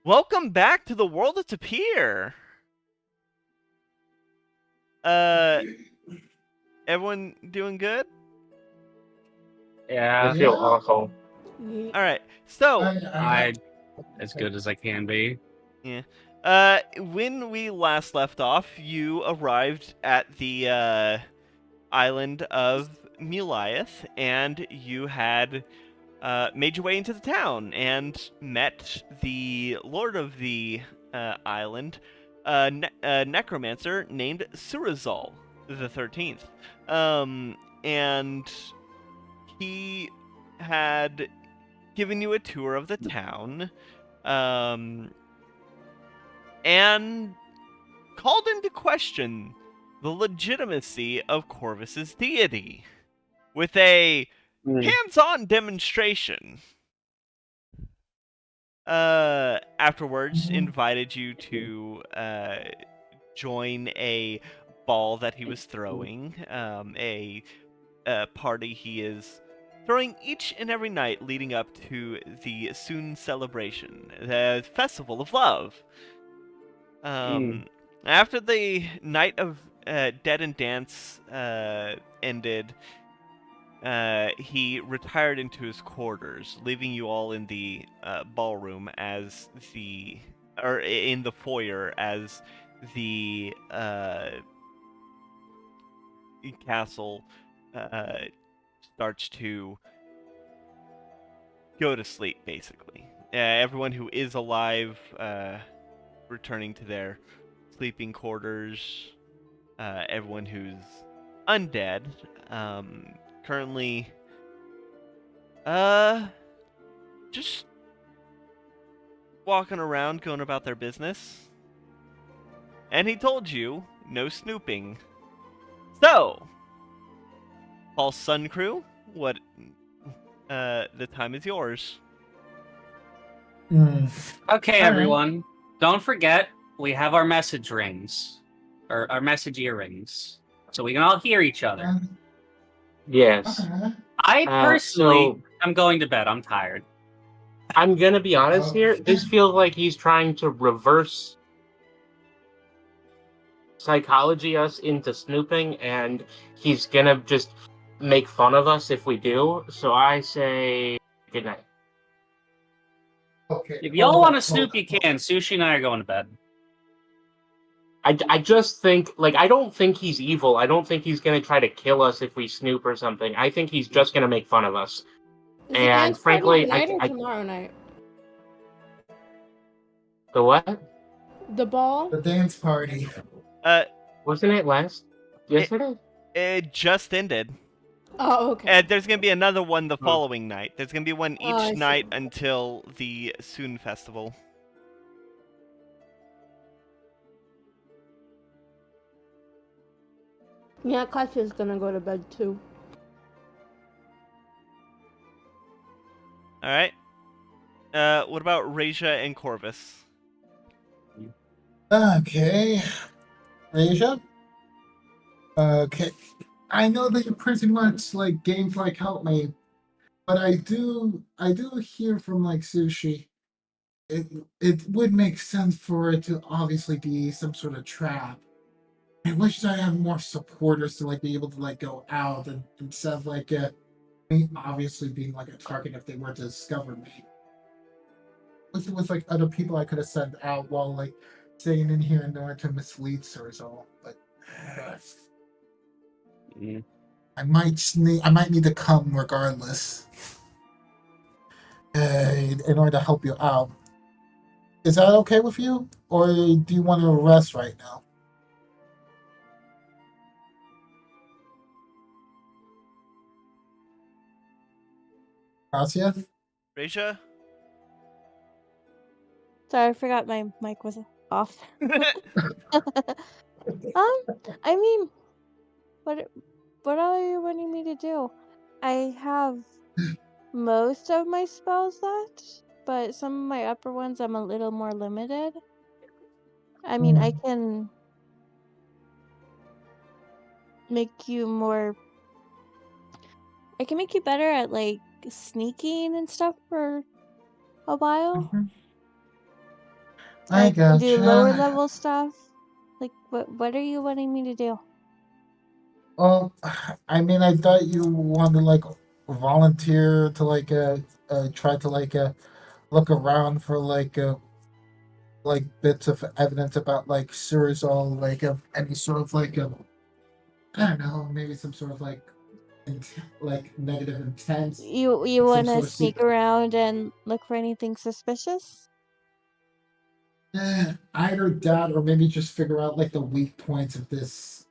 Welcome back to the world of Tapir. Uh, everyone doing good? I Yeah, feel awful. All right. So, I as good as I can be. yeah. When we last left off, you arrived at the island of Muliath, and you had made your way into the town and met the lord of the island, a necromancer named Surazal the 13th. And he had given you a tour of the town, um, and called into question the legitimacy of Corvus's deity with a Mm. hands-on demonstration. Afterwards, invited you to join a ball that he was throwing, a party he is throwing each and every night leading up to the soon celebration, the Festival of Love. Mm. After the night of Dead and Dance ended, he retired into his quarters, leaving you all in the ballroom or in the foyer as the castle starts to go to sleep, basically. Everyone who is alive returning to their sleeping quarters. Everyone who's undead currently just walking around going about their business. And he told you no snooping. So, Paul Sun Crew, what the time is yours. Okay, All everyone. Don't forget, we have our message rings. Or our message earrings. So we can all hear each other. Yes. I personally So am going to bed. I'm tired. I'm gonna be honest here. This feels like he's trying to reverse psychology us into snooping, and he's gonna just make fun of us if we do. So I say good night. Okay. If y'all want to snoop, you can. Sushi and I are going to bed. I just think, like, I don't think he's evil. I don't think he's gonna try to kill us if we snoop or something. I think he's just gonna make fun of us. Is the And dance party frankly, tonight or tomorrow night? the what? The ball? The dance party. Wasn't it yesterday? It just ended. Oh, okay. There's gonna be another one the following night. There's gonna be one Oh, I each see. night until the Soon Festival. Yeah, Katya's gonna go to bed too. All right. What about Raja and Corvus? Okay. Asia? Okay. I know that you're pretty much like games like help me, but I do hear from like sushi. It it would make sense for it to obviously be some sort of trap. I wish I had more supporters to like be able to like go out and instead of like me obviously being like a target if they were to discover me. With like other people I could have sent out while like staying in here in order to mislead Surazal. But I might need to come regardless. In order to help you out. Is that okay with you? Or do you want to rest right now? Gracias? Raja? Sorry, I forgot my mic was off. I mean, what are you wanting me to do? I have most of my spells left, but some of my upper ones I'm a little more limited. I mean, I can make you more. I can make you better at like sneaking and stuff for a while. I Like do lower gotcha. level stuff? Like what are you wanting me to do? Well, I mean, I thought you wanted to like volunteer to like try to like look around for like bits of evidence about like Surazal, like any sort of like I don't know, maybe some sort of like like negative intent, You some wanna sort of sneak secret. around and look for anything suspicious? Either that or maybe just figure out like the weak points of this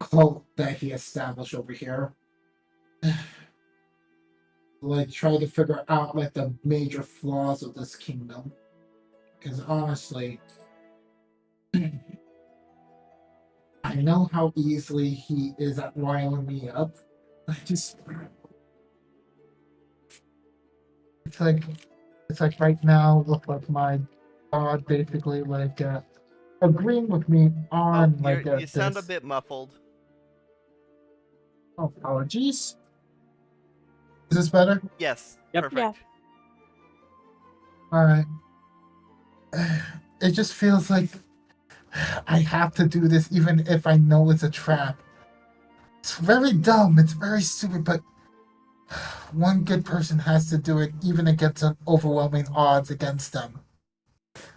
cult that he established over here. Like try to figure out like the major flaws of this kingdom. Because honestly, I know how easily he is at riling me up. I just it's like it's like right now look like my god basically like agreeing with me Oh, on like you sound a this. bit muffled. Oh, apologies. Is this better? Yes, Yep. perfect. All right. It just feels like I have to do this even if I know it's a trap. It's very dumb. It's very stupid, but one good person has to do it even against an overwhelming odds against them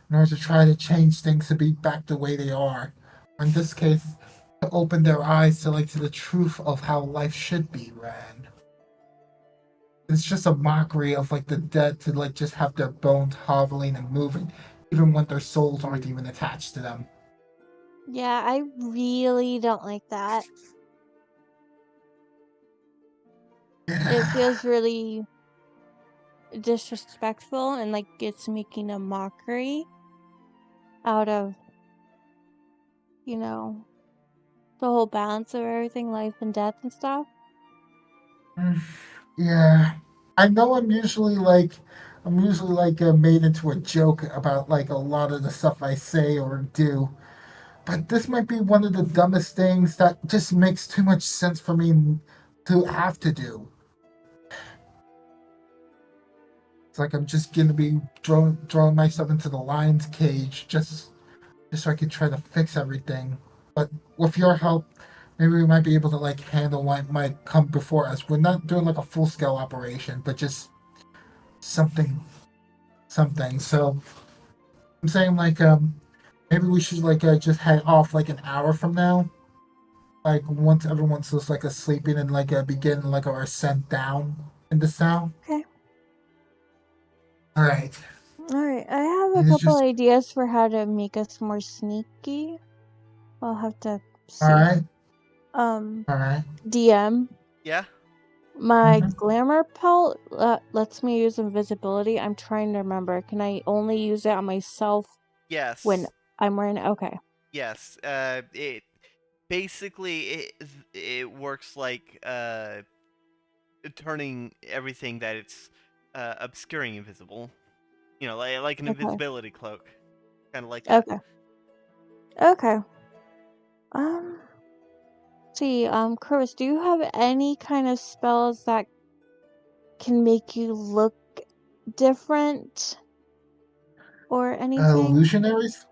in order to try to change things to be back the way they are. Or in this case, to open their eyes to like to the truth of how life should be ran. It's just a mockery of like the dead to like just have their bones hobbling and moving, even when their souls aren't even attached to them. Yeah, I really don't like that. It feels really disrespectful and like it's making a mockery out of, you know, the whole balance of everything, life and death and stuff. Yeah, I know I'm usually like made into a joke about like a lot of the stuff I say or do, but this might be one of the dumbest things that just makes too much sense for me to have to do. It's like I'm just gonna be throwing myself into the lion's cage just so I can try to fix everything. But with your help, maybe we might be able to like handle what might come before us. We're not doing like a full scale operation, but just something something. So I'm saying like maybe we should like just head off like an hour from now. Like once everyone's just like sleeping and like begin like our ascent down in this town. Okay. All right. Alright, I have a It's couple just ideas for how to make us more sneaky. I'll have to all see. right. Um, All right. DM. Yeah. My Mhm. glamour pelt lets me use invisibility. I'm trying to remember. Can I only use it on myself when Yes. I'm wearing it? Okay. Yes. It basically it works like turning everything that it's obscuring invisible. You know, like an Okay. invisibility cloak, kind of like that. Okay. Okay. See, Curtis, do you have any kind of spells that can make you look different or anything? Illusionaries,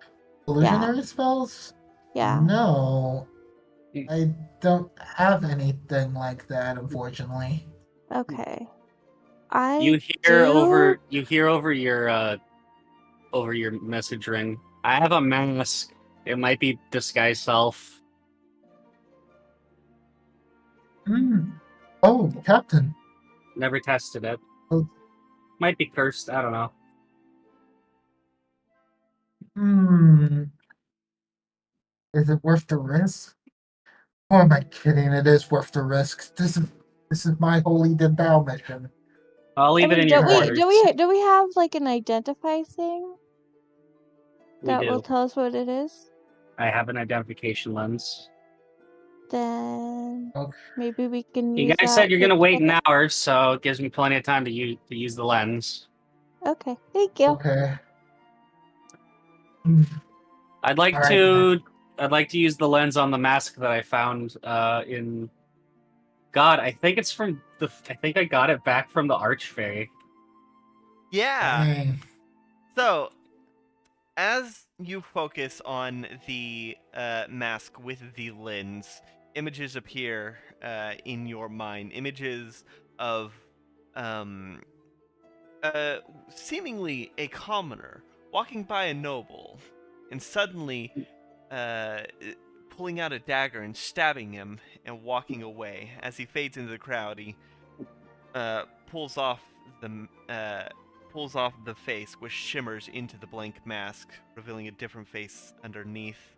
Yeah. illusionary spells? Yeah. No, Mm. I don't have anything like that, unfortunately. Okay. I You hear over your message ring. I have a mask. It might be disguise self. Hmm. Oh, Captain. Never tested it. Oh, Might be cursed. I don't know. hmm. Is it worth the risk? Or am I kidding? It is worth the risk. This is my holy Dendao mission. I'll I leave it mean, in your don't we quarters. do we do we have like an identify thing We that will do. tell us what it is? I have an identification lens. Then Okay. maybe we can You use guys said that you're to gonna wait check an it. hour, so it gives me plenty of time to use the lens. Okay, thank you. Okay. Hmm. I'd All like right. to I'd like to use the lens on the mask that I found in God, I think it's from I think I got it back from the Archfey. Yeah. Dang. So, as you focus on the mask with the lens, images appear in your mind. Images of um, seemingly a commoner walking by a noble, and suddenly uh, pulling out a dagger and stabbing him and walking away. As he fades into the crowd, he pulls off the face, which shimmers into the blank mask, revealing a different face underneath.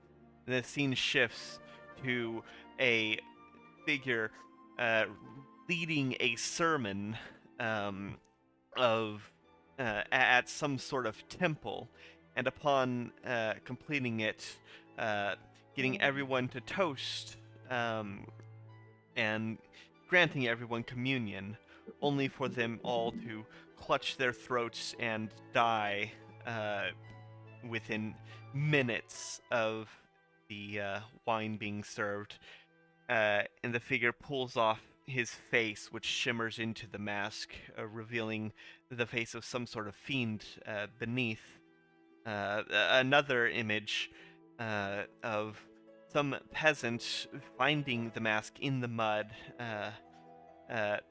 And the scene shifts to a figure leading a sermon of at some sort of temple, and upon completing it, getting everyone to toast and granting everyone communion, only for them all to clutch their throats and die within minutes of the wine being served. And the figure pulls off his face, which shimmers into the mask, revealing the face of some sort of fiend beneath. Another image of some peasant finding the mask in the mud,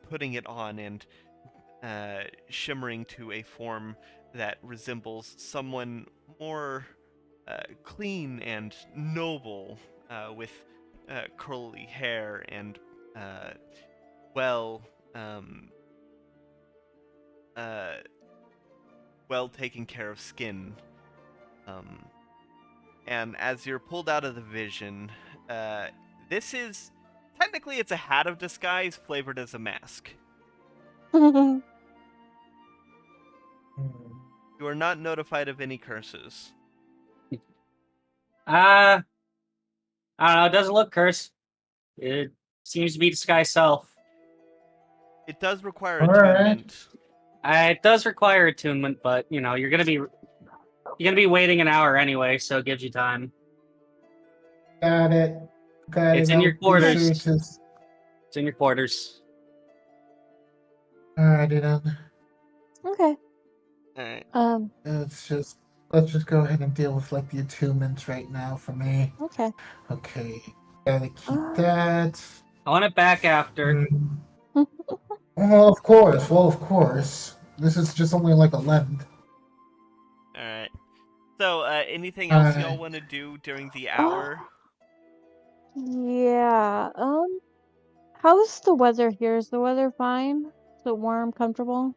putting it on, and shimmering to a form that resembles someone more clean and noble, with curly hair and well well taken care of skin. And as you're pulled out of the vision, this is technically it's a hat of disguise flavored as a mask. You are not notified of any curses. I don't know. It doesn't look cursed. It seems to be disguised self. It does require All right. attunement. It does require attunement, but you're gonna be waiting an hour anyway, so it gives you time. Got it. Got It's it. in your I'll be quarters. sure to- It's in your quarters. Alrighty then. Okay. Alright. Let's just go ahead and deal with like the attunements right now for me. Okay. Okay. Gotta keep Uh. that. I want it back after. Well, of course. Well, of course. This is just only like 11. Alright. So, anything else y'all Alright. want to do during the hour? Yeah. How's the weather here? Is the weather fine? Is it warm, comfortable?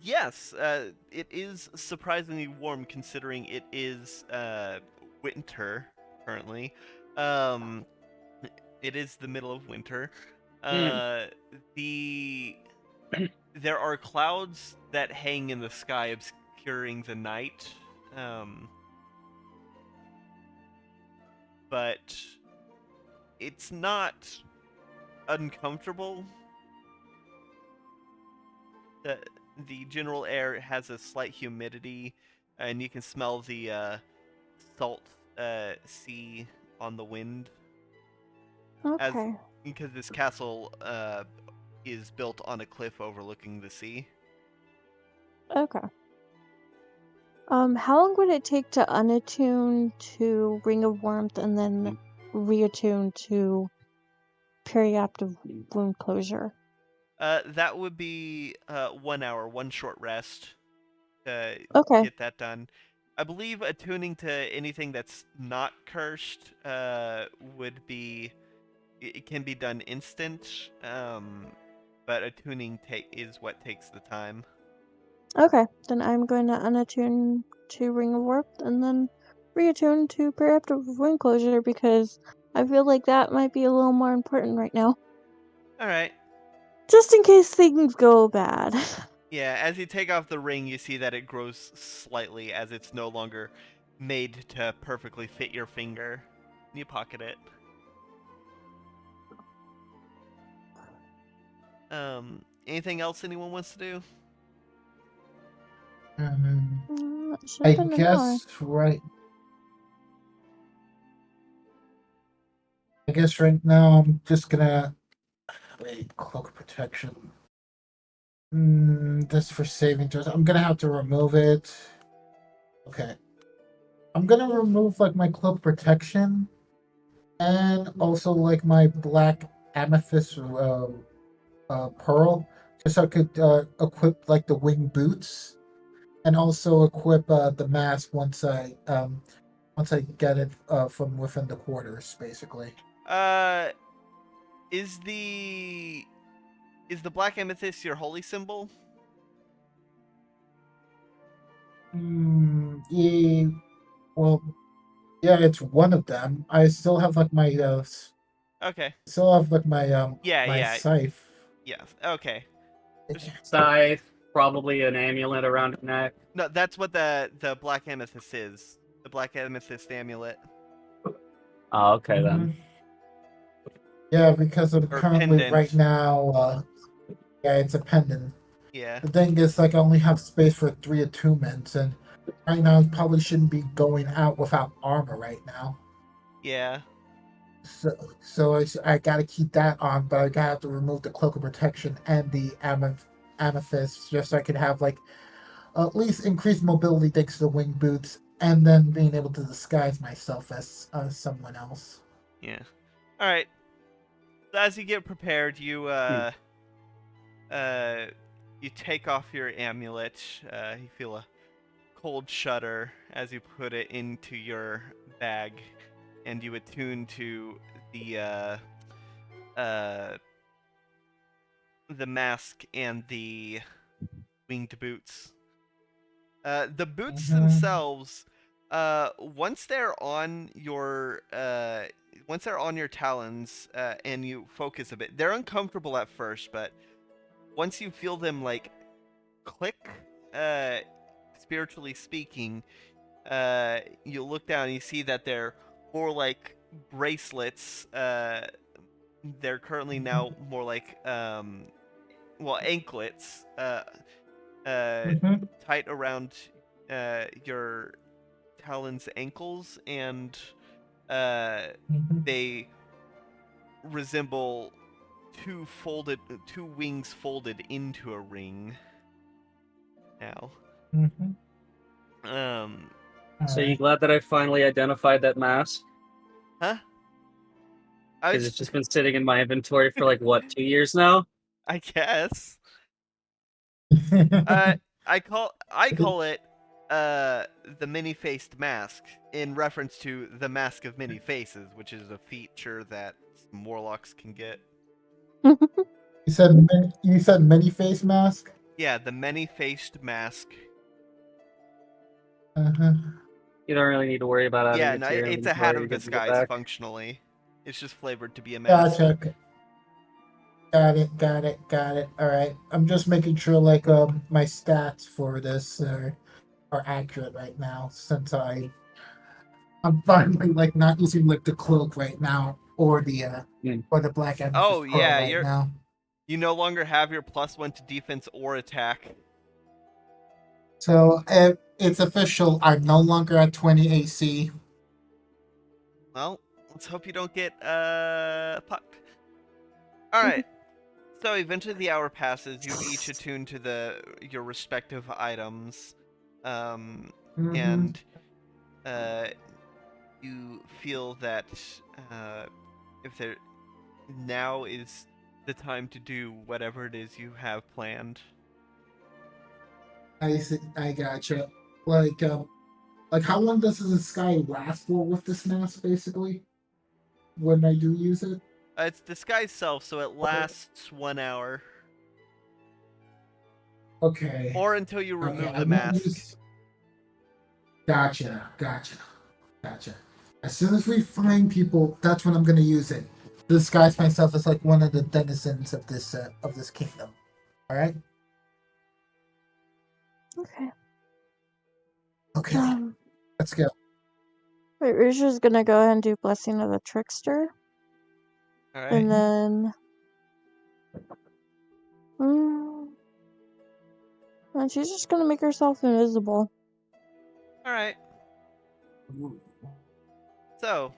Yes, it is surprisingly warm considering it is winter currently. It is the middle of winter. There are clouds that hang in the sky obscuring the night. But it's not uncomfortable. The general air has a slight humidity, and you can smell the salt sea on the wind. Okay. Because this castle is built on a cliff overlooking the sea. Okay. How long would it take to unattune to Ring of Warmth and then reattune to periaptive wound closure? That would be 1 hour, one short rest to Okay. get that done. I believe attuning to anything that's not cursed would be... It can be done instant, but attuning is what takes the time. Okay, then I'm going to unattune to Ring of Warmth and then reattune to periaptive wound closure because I feel like that might be a little more important right now. Alright. Just in case things go bad. Yeah, as you take off the ring, you see that it grows slightly as it's no longer made to perfectly fit your finger. You pocket it. Anything else anyone wants to do? Should've I been an hour. guess right. I guess right now I'm just gonna wait. Cloak of protection. This for saving throws. I'm gonna have to remove it. Okay. I'm gonna remove like my cloak protection, and also like my black amethyst pearl, just so I could equip like the wing boots, and also equip the mask once I get it from within the quarters, basically. Is the black amethyst your holy symbol? Yeah, well, yeah, it's one of them. I still have like my Okay. still have like my my Yeah. scythe. Yes. Okay. Scythe, probably an amulet around her neck. No, that's what the black amethyst is. The black amethyst amulet. Oh, okay then. Yeah, because I'm Or currently right pendant. now. Yeah, it's a pendant. Yeah. The thing is, like, I only have space for 3 attunements, and right now I probably shouldn't be going out without armor right now. Yeah. So I gotta keep that on, but I gotta have to remove the cloak of protection and the amethyst, just so I could have like at least increased mobility thanks to the wing boots, and then being able to disguise myself as someone else. Yeah. All right. So as you get prepared, you take off your amulet. You feel a cold shudder as you put it into your bag, and you attune to the mask and the winged boots. The boots themselves, once they're on your talons, and you focus a bit, they're uncomfortable at first, but once you feel them like click, spiritually speaking, you look down and you see that they're more like bracelets. They're currently now more like anklets. Tight around your talon's ankles, and they resemble two wings folded into a ring now. So you glad that I finally identified that mask? Huh? Because it's just been sitting in my inventory for like what, 2 years now? I guess. I call it the many-faced mask, in reference to the Mask of Many Faces, which is a feature that Morlocks can get. You said many face mask? Yeah, the many-faced mask. You don't really need to worry about adding Yeah, it no, to your it's a hat inventory of to get it disguise back. functionally. It's just flavored to be a mask. Gotcha. Got it. All right. I'm just making sure like my stats for this are accurate right now, since I'm finally like not using like the cloak right now, or the black amethyst Oh yeah, right now. you no longer have your +1 to defense or attack. So it's official. I'm no longer at 20 AC. Well, let's hope you don't get pucked. All right. So eventually the hour passes. You've each attuned to your respective items, and you feel that if there now is the time to do whatever it is you have planned. I see. I gotcha. Like how long does the sky last for with this mask, basically? When I do use it? It's disguise self, so it lasts 1 hour. Okay. Or until you remove Okay, the mask. Gotcha. As soon as we find people, that's when I'm gonna use it. Disguise myself as like one of the denizens of this kingdom. All right. Okay. Let's go. Wait, Risha's gonna go ahead and do Blessing of the Trickster. All right. And then. And she's just gonna make herself invisible. All right. So,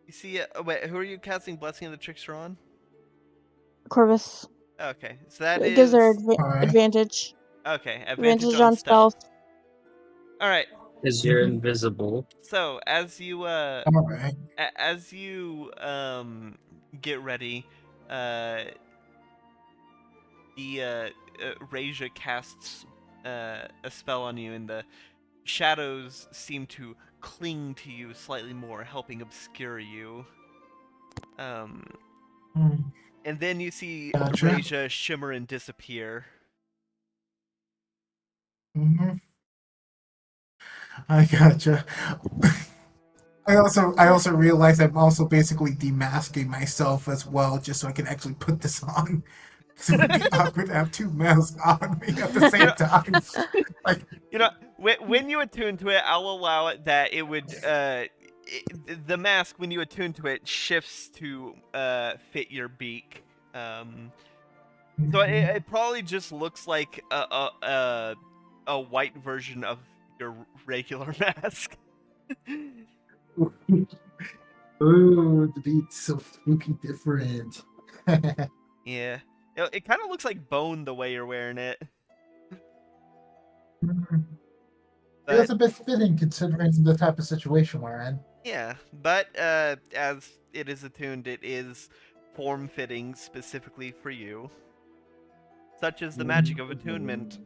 you see, wait, who are you casting Blessing of the Trickster on? Corvus. Okay, so that gives her is... advantage. Okay, Advantage on on stealth. All right. Because you're invisible. So as you All right. as you get ready, the Raja casts a spell on you, and the shadows seem to cling to you slightly more, helping obscure you. Hmm, And then you see Gotcha. Raja shimmer and disappear. mhm. I gotcha. I also realize I'm also basically demasking myself as well, just so I can actually put this on. Because it would be awkward to have two masks on me at the same time. Like, You know, when you attune to it, I'll allow it that it would the mask, when you attune to it, shifts to fit your beak. So it probably just looks like a white version of your regular mask. ooh, the beat's so spooky different. Yeah, it kind of looks like bone the way you're wearing it. It was But a bit fitting considering the type of situation we're in. yeah, but as it is attuned, it is form-fitting specifically for you. Such is the magic of attunement.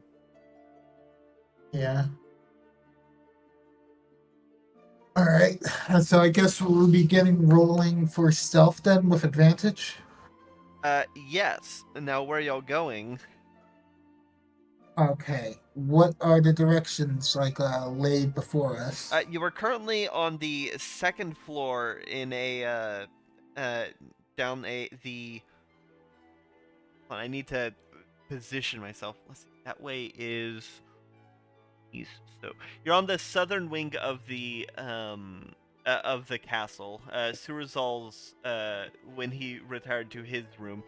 Yeah. All right. So I guess we'll be getting rolling for stealth then with advantage. Yes. Now, where y'all going? Okay. What are the directions laid before us? You are currently on the second floor in a down the. Hold on, I need to position myself. Let's see. That way is east. So you're on the southern wing of the castle. Surazal's when he retired to his room,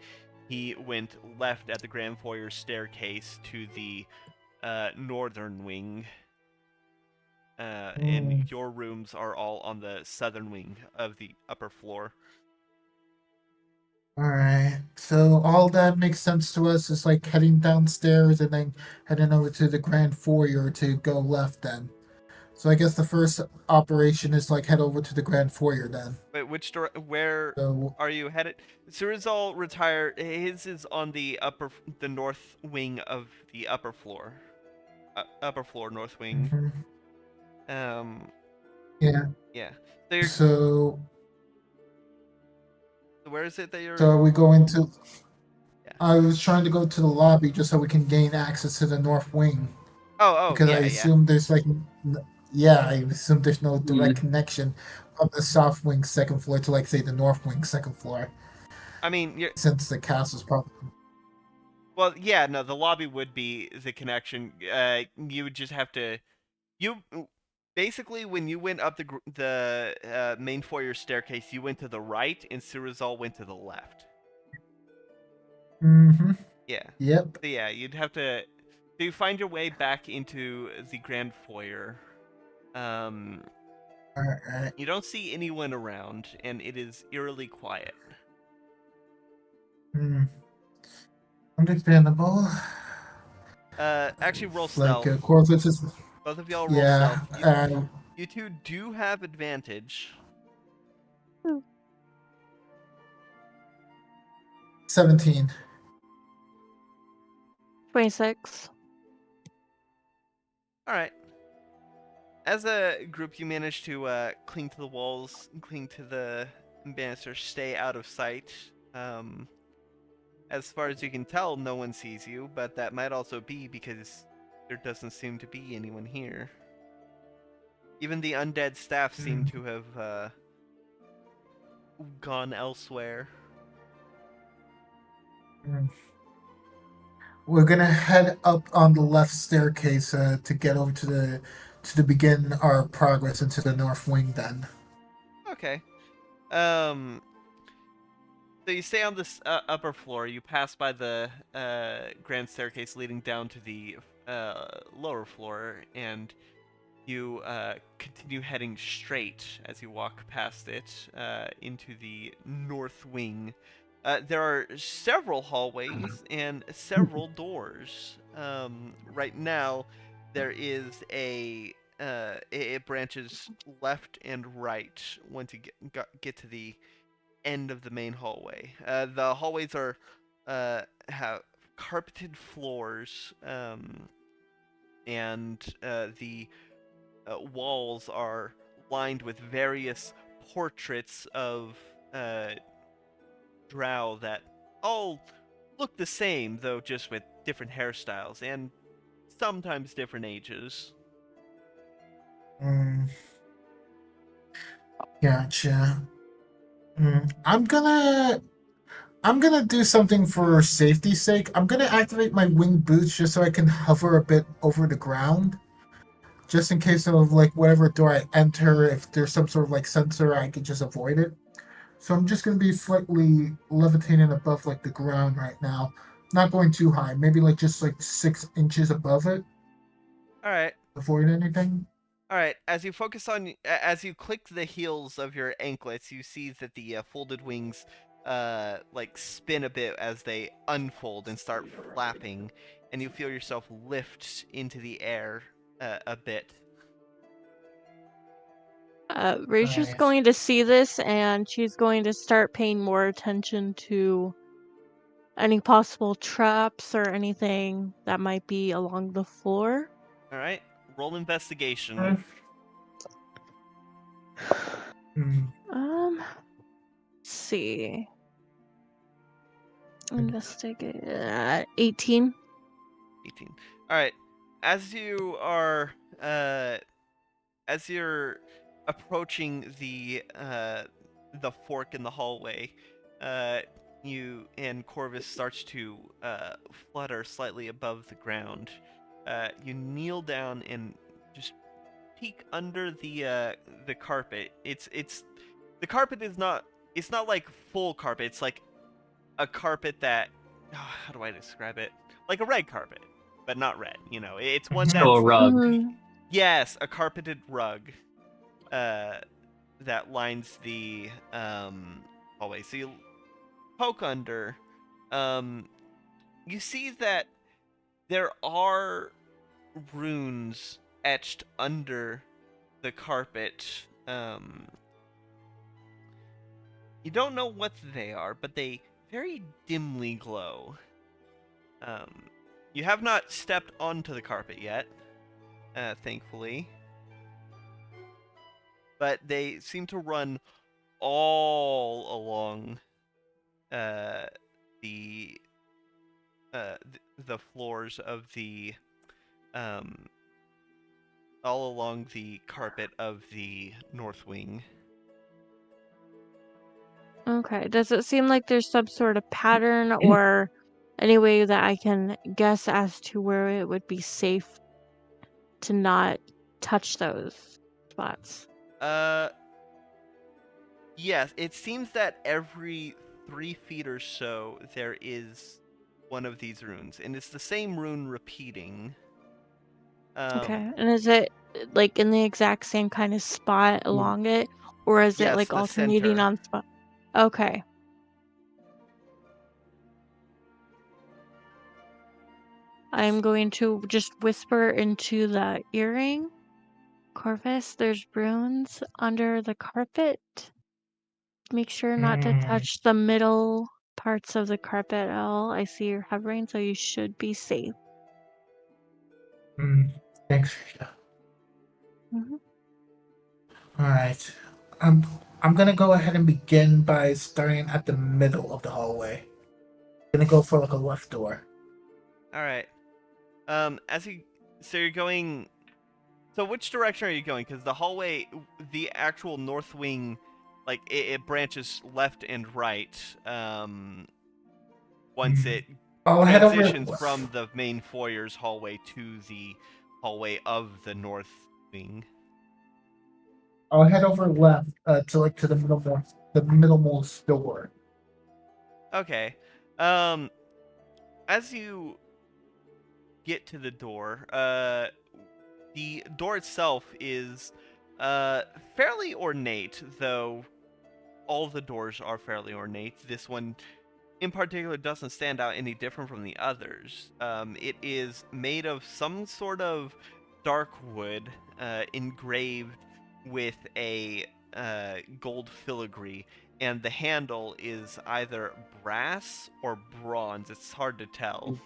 he went left at the grand foyer staircase to the northern wing. And your rooms are all on the southern wing of the upper floor. All right. So all that makes sense to us is like heading downstairs and then heading over to the grand foyer to go left then. So I guess the first operation is like head over to the grand foyer then. Wait, where So are you headed? Surazal retired. His is on the north wing of the upper floor. Upper floor, north wing. mhm. Yeah. Yeah. So you're. So Where is it that you're? so are we going to Yeah. I was trying to go to the lobby just so we can gain access to the north wing. Oh, Because I yeah, yeah. assume there's yeah, I assume there's no direct Mm. connection from the south wing second floor to like say the north wing second floor. I mean, you're. Since the castle's probably Well, yeah, no, the lobby would be the connection. You would just have to. You basically, when you went up the main foyer staircase, you went to the right, and Surazal went to the left. Mm-hmm. Yeah. Yep. So yeah, you'd have to. So you find your way back into the grand foyer. Alright. You don't see anyone around, and it is eerily quiet. Hmm. Understandable. Actually, roll stealth. Like, of course, it's just Both of y'all roll yeah. stealth. You two do have advantage. 17. 26. All right. As a group, you manage to cling to the walls, cling to the banister, stay out of sight. As far as you can tell, no one sees you, but that might also be because there doesn't seem to be anyone here. Even the undead staff seem to have gone elsewhere. We're gonna head up on the left staircase to get over to begin our progress into the north wing. Then. Okay. So you stay on this upper floor. You pass by the grand staircase leading down to the lower floor, and you continue heading straight as you walk past it into the north wing. There are several hallways and several doors. Right now, there is a it branches left and right once you get to the end of the main hallway. The hallways are have carpeted floors, and the walls are lined with various portraits of drow that all look the same, though just with different hairstyles and sometimes different ages. Mm, gotcha. I'm gonna do something for safety's sake. I'm gonna activate my winged boots just so I can hover a bit over the ground, just in case of like whatever door I enter. If there's some sort of like sensor, I can just avoid it. So I'm just gonna be slightly levitating above like the ground right now, not going too high. Maybe like just like 6 inches above it. All right. Avoid anything. All right, as you focus on, as you click the heels of your anklets, you see that the folded wings, like spin a bit as they unfold and start flapping, and you feel yourself lift into the air a bit. Rachel's Nice. going to see this, and she's going to start paying more attention to any possible traps or anything that might be along the floor. All right, roll investigation. Let's see. Investigate 18. 18. All right, as you are, as you're approaching the fork in the hallway, you and Corvus starts to flutter slightly above the ground. You kneel down and just peek under the carpet. It's the carpet is not, it's not like full carpet. It's like a carpet that, how do I describe it? Like a red carpet, but not red. You know, it's one Still a that's rug. Mhm. yes, a carpeted rug. That lines the hallway. So you poke under. You see that there are runes etched under the carpet. You don't know what they are, but they very dimly glow. You have not stepped onto the carpet yet, thankfully. But they seem to run all along the floors of the all along the carpet of the north wing. Okay. Does it seem like there's some sort of pattern or any way that I can guess as to where it would be safe to not touch those spots? Yes, it seems that every 3 feet or so there is one of these runes, and it's the same rune repeating. Okay. And is it like in the exact same kind of spot along it, or is it Yes, like the alternating center. on spot? Okay. I'm going to just whisper into the earring. Corvus, there's runes under the carpet. Make sure not to touch the middle parts of the carpet at all. I see you're hovering, so you should be safe. Thanks. Mhm. All right. I'm gonna go ahead and begin by starting at the middle of the hallway. Gonna go for like a left door. All right. So you're going. So which direction are you going? Because the hallway, the actual north wing, like it branches left and right. Once it I'll head over. transitions from the main foyer's hallway to the hallway of the north wing. I'll head over left to the middlemost door. Okay. As you get to the door, the door itself is fairly ornate, though all the doors are fairly ornate. This one in particular doesn't stand out any different from the others. It is made of some sort of dark wood engraved with a gold filigree, and the handle is either brass or bronze. It's hard to tell.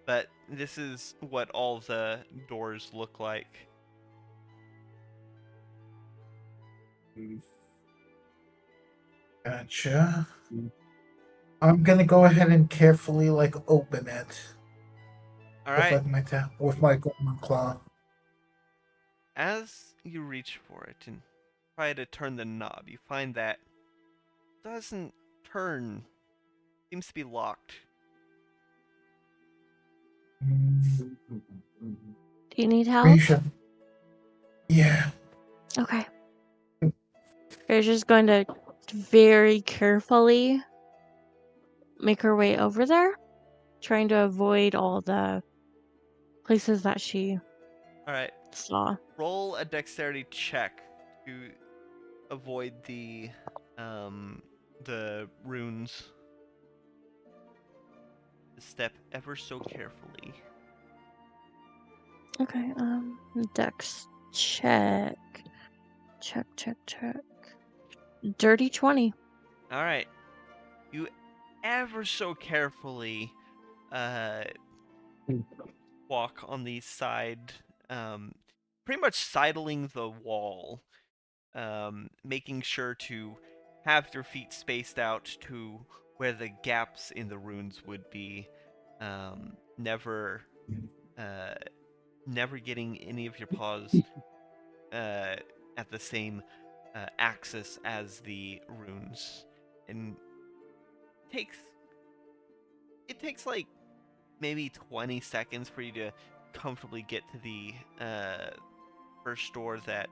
But this is what all the doors look like. Gotcha. I'm gonna go ahead and carefully like open it All with right. like with my golden claw. As you reach for it and try to turn the knob, you find that it doesn't turn. Seems to be locked. Mm, Do you need help? Risha. Yeah. Okay. We're just going to very carefully make her way over there, trying to avoid all the places that she All right. saw. Roll a dexterity check to avoid the runes. Step ever so carefully. Okay, dex check. Check. Dirty 20. All right. You ever so carefully walk on the side, pretty much sidling the wall, making sure to have your feet spaced out to where the gaps in the runes would be, never getting any of your paws at the same axis as the runes, and it takes like maybe 20 seconds for you to comfortably get to the first door that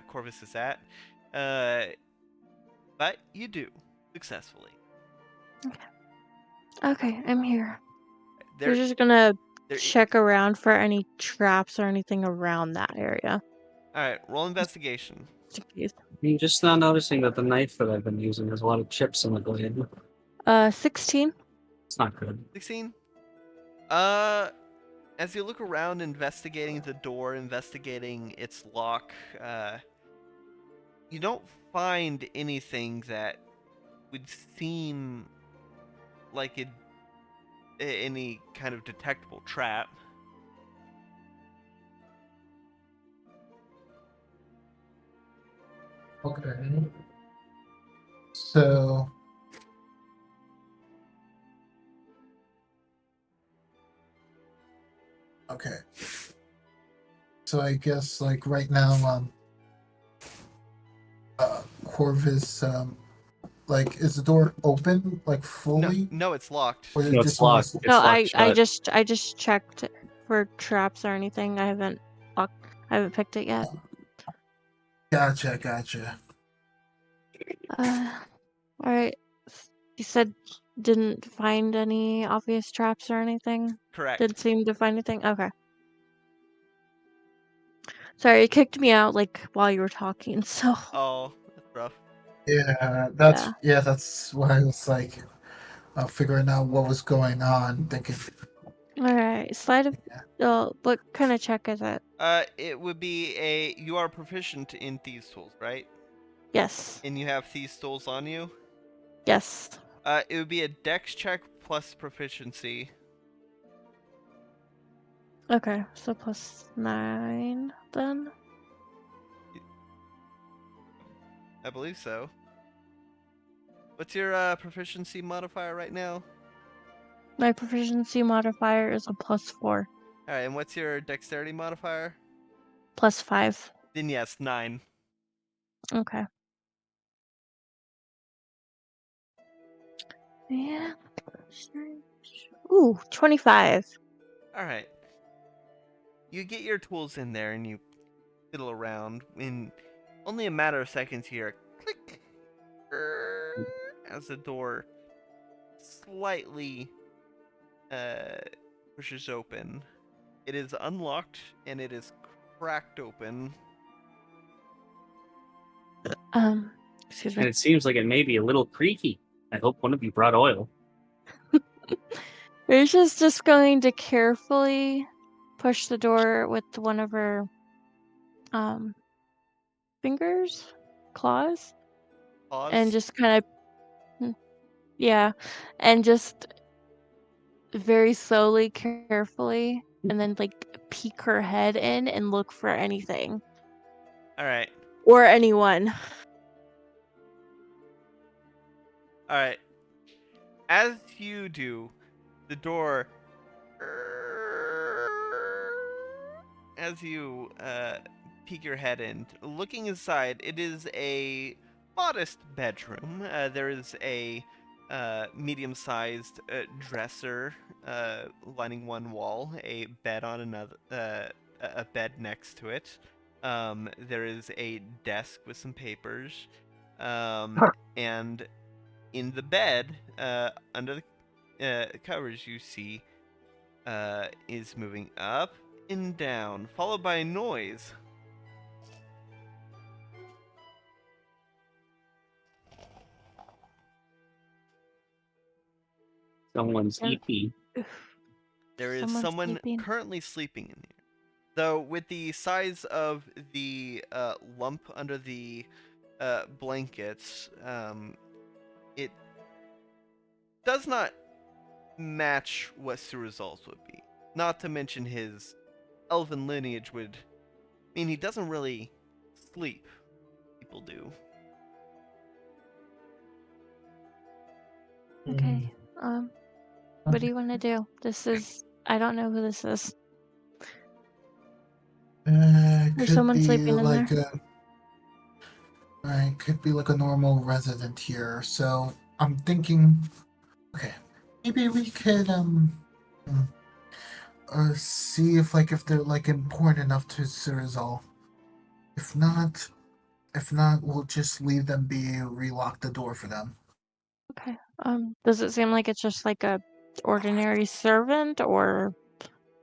Corvus is at, but you do successfully. Okay, I'm here. We're There, just gonna there. check around for any traps or anything around that area. All right, roll investigation. Just in case. I'm just now noticing that the knife that I've been using has a lot of chips in the blade. 16. It's not good. 16. As you look around, investigating the door, investigating its lock, you don't find anything that would seem like any kind of detectable trap. Okay. So. Okay. So I guess like right now, Corvus, like is the door open like fully, No, it's locked. or is No, it it's just locked. almost? It's No, locked I shut. just checked for traps or anything. I haven't picked it yet. Gotcha. All right. You said didn't find any obvious traps or anything? Correct. Didn't seem to find anything? Okay. Sorry, it kicked me out like while you were talking, so Oh, that's rough. Yeah, yeah. that's why I was like, figuring out what was going on, thinking. Alright. Slide of Yeah. what kind of check is it? It would be you are proficient in thieves tools, right? Yes. And you have thieves tools on you? Yes. It would be a dex check plus proficiency. Okay, so +9 then. I believe so. What's your proficiency modifier right now? My proficiency modifier is a +4. Alright, and what's your dexterity modifier? +5. Then yes, 9. Okay. Yeah. Ooh, 25. Alright. You get your tools in there and you fiddle around. In only a matter of seconds, you hear a click as the door slightly pushes open. It is unlocked and it is cracked open. Excuse And me. it seems like it may be a little creaky. I hope one of you brought oil. Risha's just going to carefully push the door with one of her fingers, claws, and Pause. just kind of yeah, and just very slowly, carefully, and then like peek her head in and look for anything All right. or anyone. All right. As you do, the door. As you peek your head in, looking inside, it is a modest bedroom. There is a medium-sized dresser lining one wall, a bed on another, a bed next to it. There is a desk with some papers, and in the bed, under the covers, you see is moving up and down, followed by a noise. Someone's Yeah. EP. There is Someone's someone sleeping. currently sleeping in here. Though, with the size of the lump under the blankets, it does not match what Surazal's would be. Not to mention his elven lineage would mean he doesn't really sleep. People do. Okay. What do you want to do? I don't know who this is. There's Could someone be sleeping in like there. could be like a normal resident here. So I'm thinking, okay, maybe we could see if they're like important enough to Surazal. If not, we'll just leave them be. Relock the door for them. Okay. Does it seem like it's just like a ordinary servant or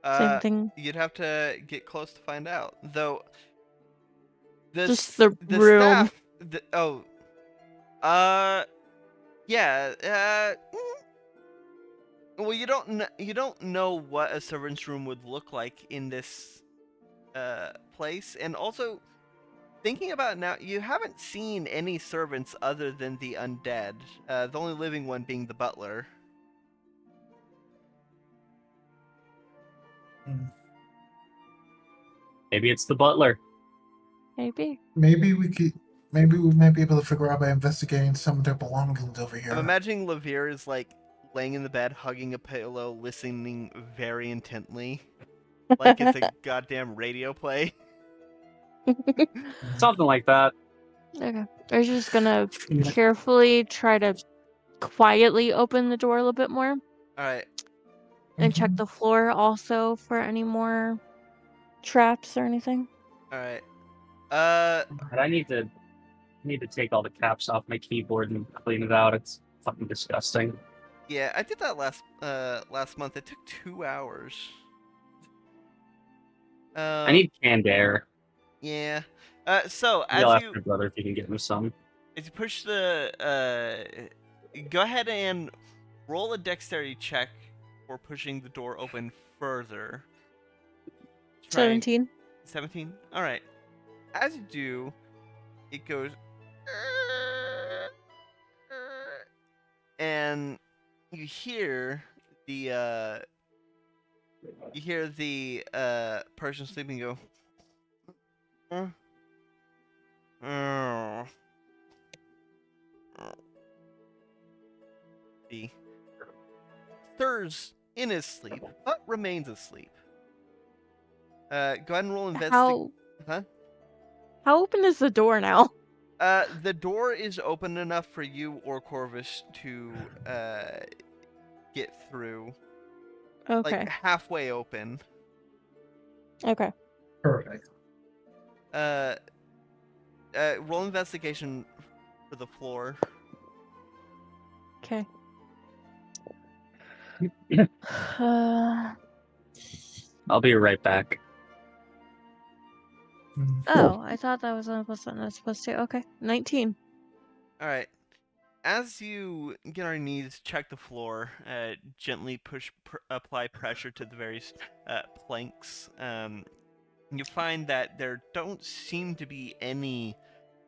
something? You'd have to get close to find out. Though the Just the the room. staff. Yeah. Well, you don't know what a servant's room would look like in this place, and also thinking about it now, you haven't seen any servants other than the undead. The only living one being the butler. Maybe it's the butler. Maybe. Maybe we might be able to figure out by investigating some of their belongings over here. I'm imagining Levere is like laying in the bed, hugging a pillow, listening very intently, like it's a goddamn radio play. Something like that. Okay. We're just gonna Yeah. carefully try to quietly open the door a little bit more All right. and check the floor also for any more traps or anything. All right. And I need to take all the caps off my keyboard and clean it out. It's fucking disgusting. Yeah, I did that last month. It took 2 hours. I need canned air. Yeah. So I'll as ask you my brother if he can get me some. push the go ahead and roll a dexterity check for pushing the door open further. Try 17. 17. All right. As you do, it goes and you hear the person sleeping go He stirs in his sleep, but remains asleep. Go ahead and roll investigate. Huh? How open is the door now? The door is open enough for you or Corvus to get through. Okay. Like halfway open. Okay. Perfect. Roll investigation for the floor. Okay. I'll be right back. Oh, I thought that was not supposed to. Okay. 19. All right. as you get on your knees, check the floor, gently apply pressure to the various planks, you find that there don't seem to be any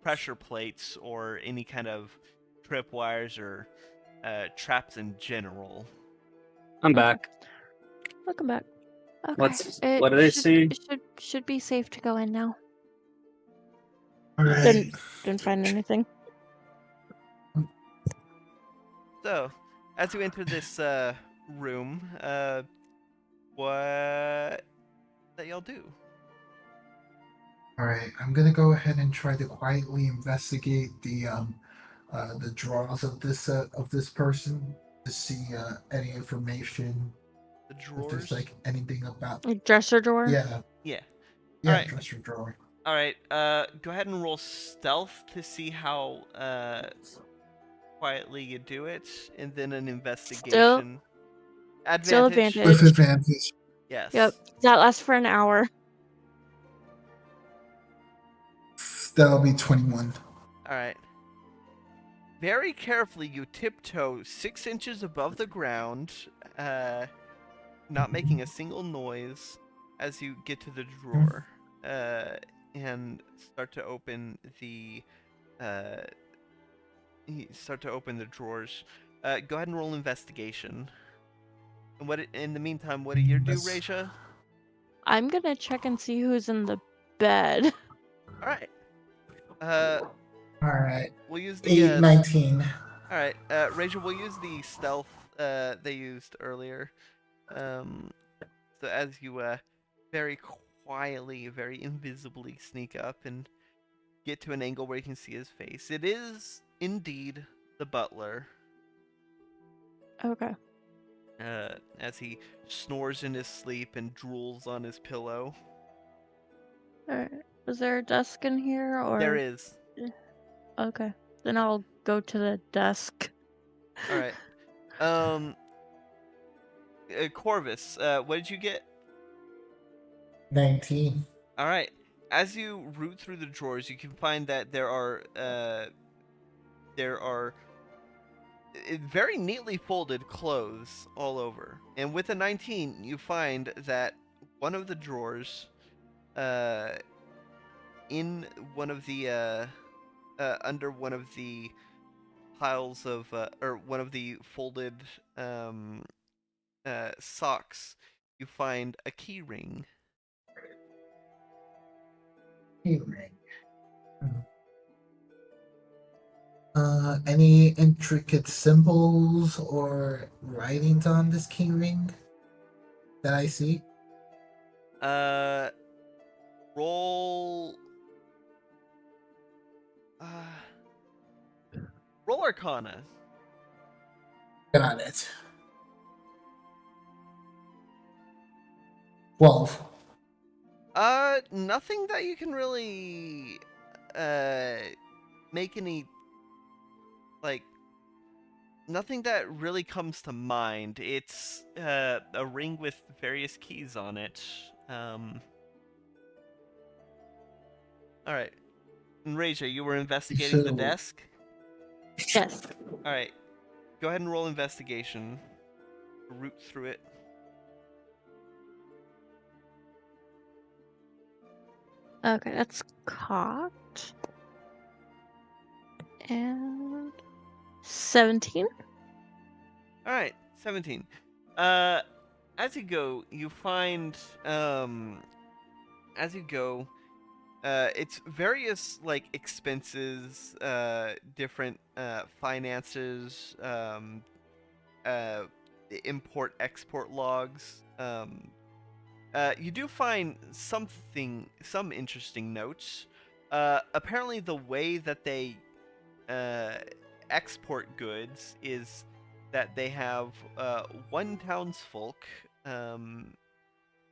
pressure plates or any kind of tripwires or traps in general. I'm back. Welcome back. Okay. What did I see? It should be safe to go in now. All right. Didn't find anything. So, as you enter this room, what that y'all do? All right. I'm gonna go ahead and try to quietly investigate the drawers of this person to see any information. The If drawers? there's like anything about A dresser drawer? yeah Yeah. yeah Alright. dresser drawer. Alright, go ahead and roll stealth to see how quietly you do it, and then an investigation. Still Advantage? advantage. With advantage. Yes. Yep. That lasts for an hour. That'll be 21. Alright. Very carefully, you tiptoe 6 inches above the ground, not making a single noise as you get to the drawer, and start to open the drawers. Go ahead and roll investigation. And in the meantime, what do you do, Raisha? I'm gonna check and see who's in the bed. All right. All right. We'll use the 19. All right, Raisha, we'll use the stealth they used earlier. So as you very quietly, very invisibly sneak up and get to an angle where you can see his face, it is indeed the butler. Okay. As he snores in his sleep and drools on his pillow. Alright. Is there a desk in here or There is. Okay. Then I'll go to the desk. All right. Corvus, what did you get? 19. All right. As you root through the drawers, you can find that there are very neatly folded clothes all over. And with a 19, you find that one of the drawers, in one of the under one of the piles of or one of the folded socks, you find a key ring. Key ring. Any intricate symbols or writings on this key ring that I see? Roll. Roll Arcana. Got it. 12. Nothing that you can really make any, like, nothing that really comes to mind. It's a ring with various keys on it. Alright. And Raja, you were investigating the desk? Yes. Alright. Go ahead and roll investigation. Root through it. Okay, that's caught. And 17. Alright, 17. As you go, you find, it's various, like, expenses, different, finances, import-export logs. You do find some interesting notes. Apparently the way that they export goods is that they have one townsfolk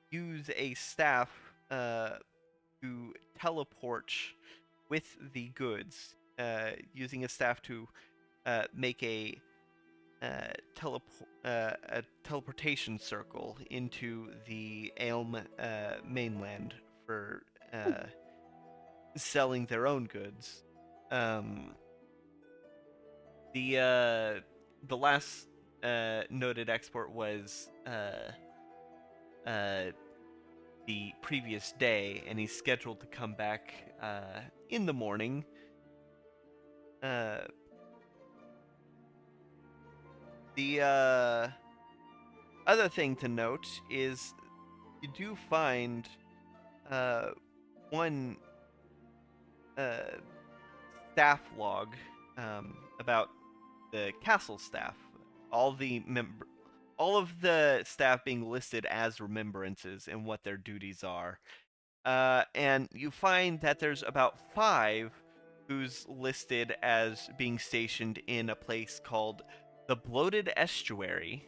use a staff to teleport with the goods, using a staff to make a teleportation circle into the Aelm mainland for selling their own goods. The last noted export was the previous day, and he's scheduled to come back in the morning. The other thing to note is you do find one staff log about the castle staff. All of the staff being listed as remembrances and what their duties are. And you find that there's about 5 who's listed as being stationed in a place called the Bloated Estuary.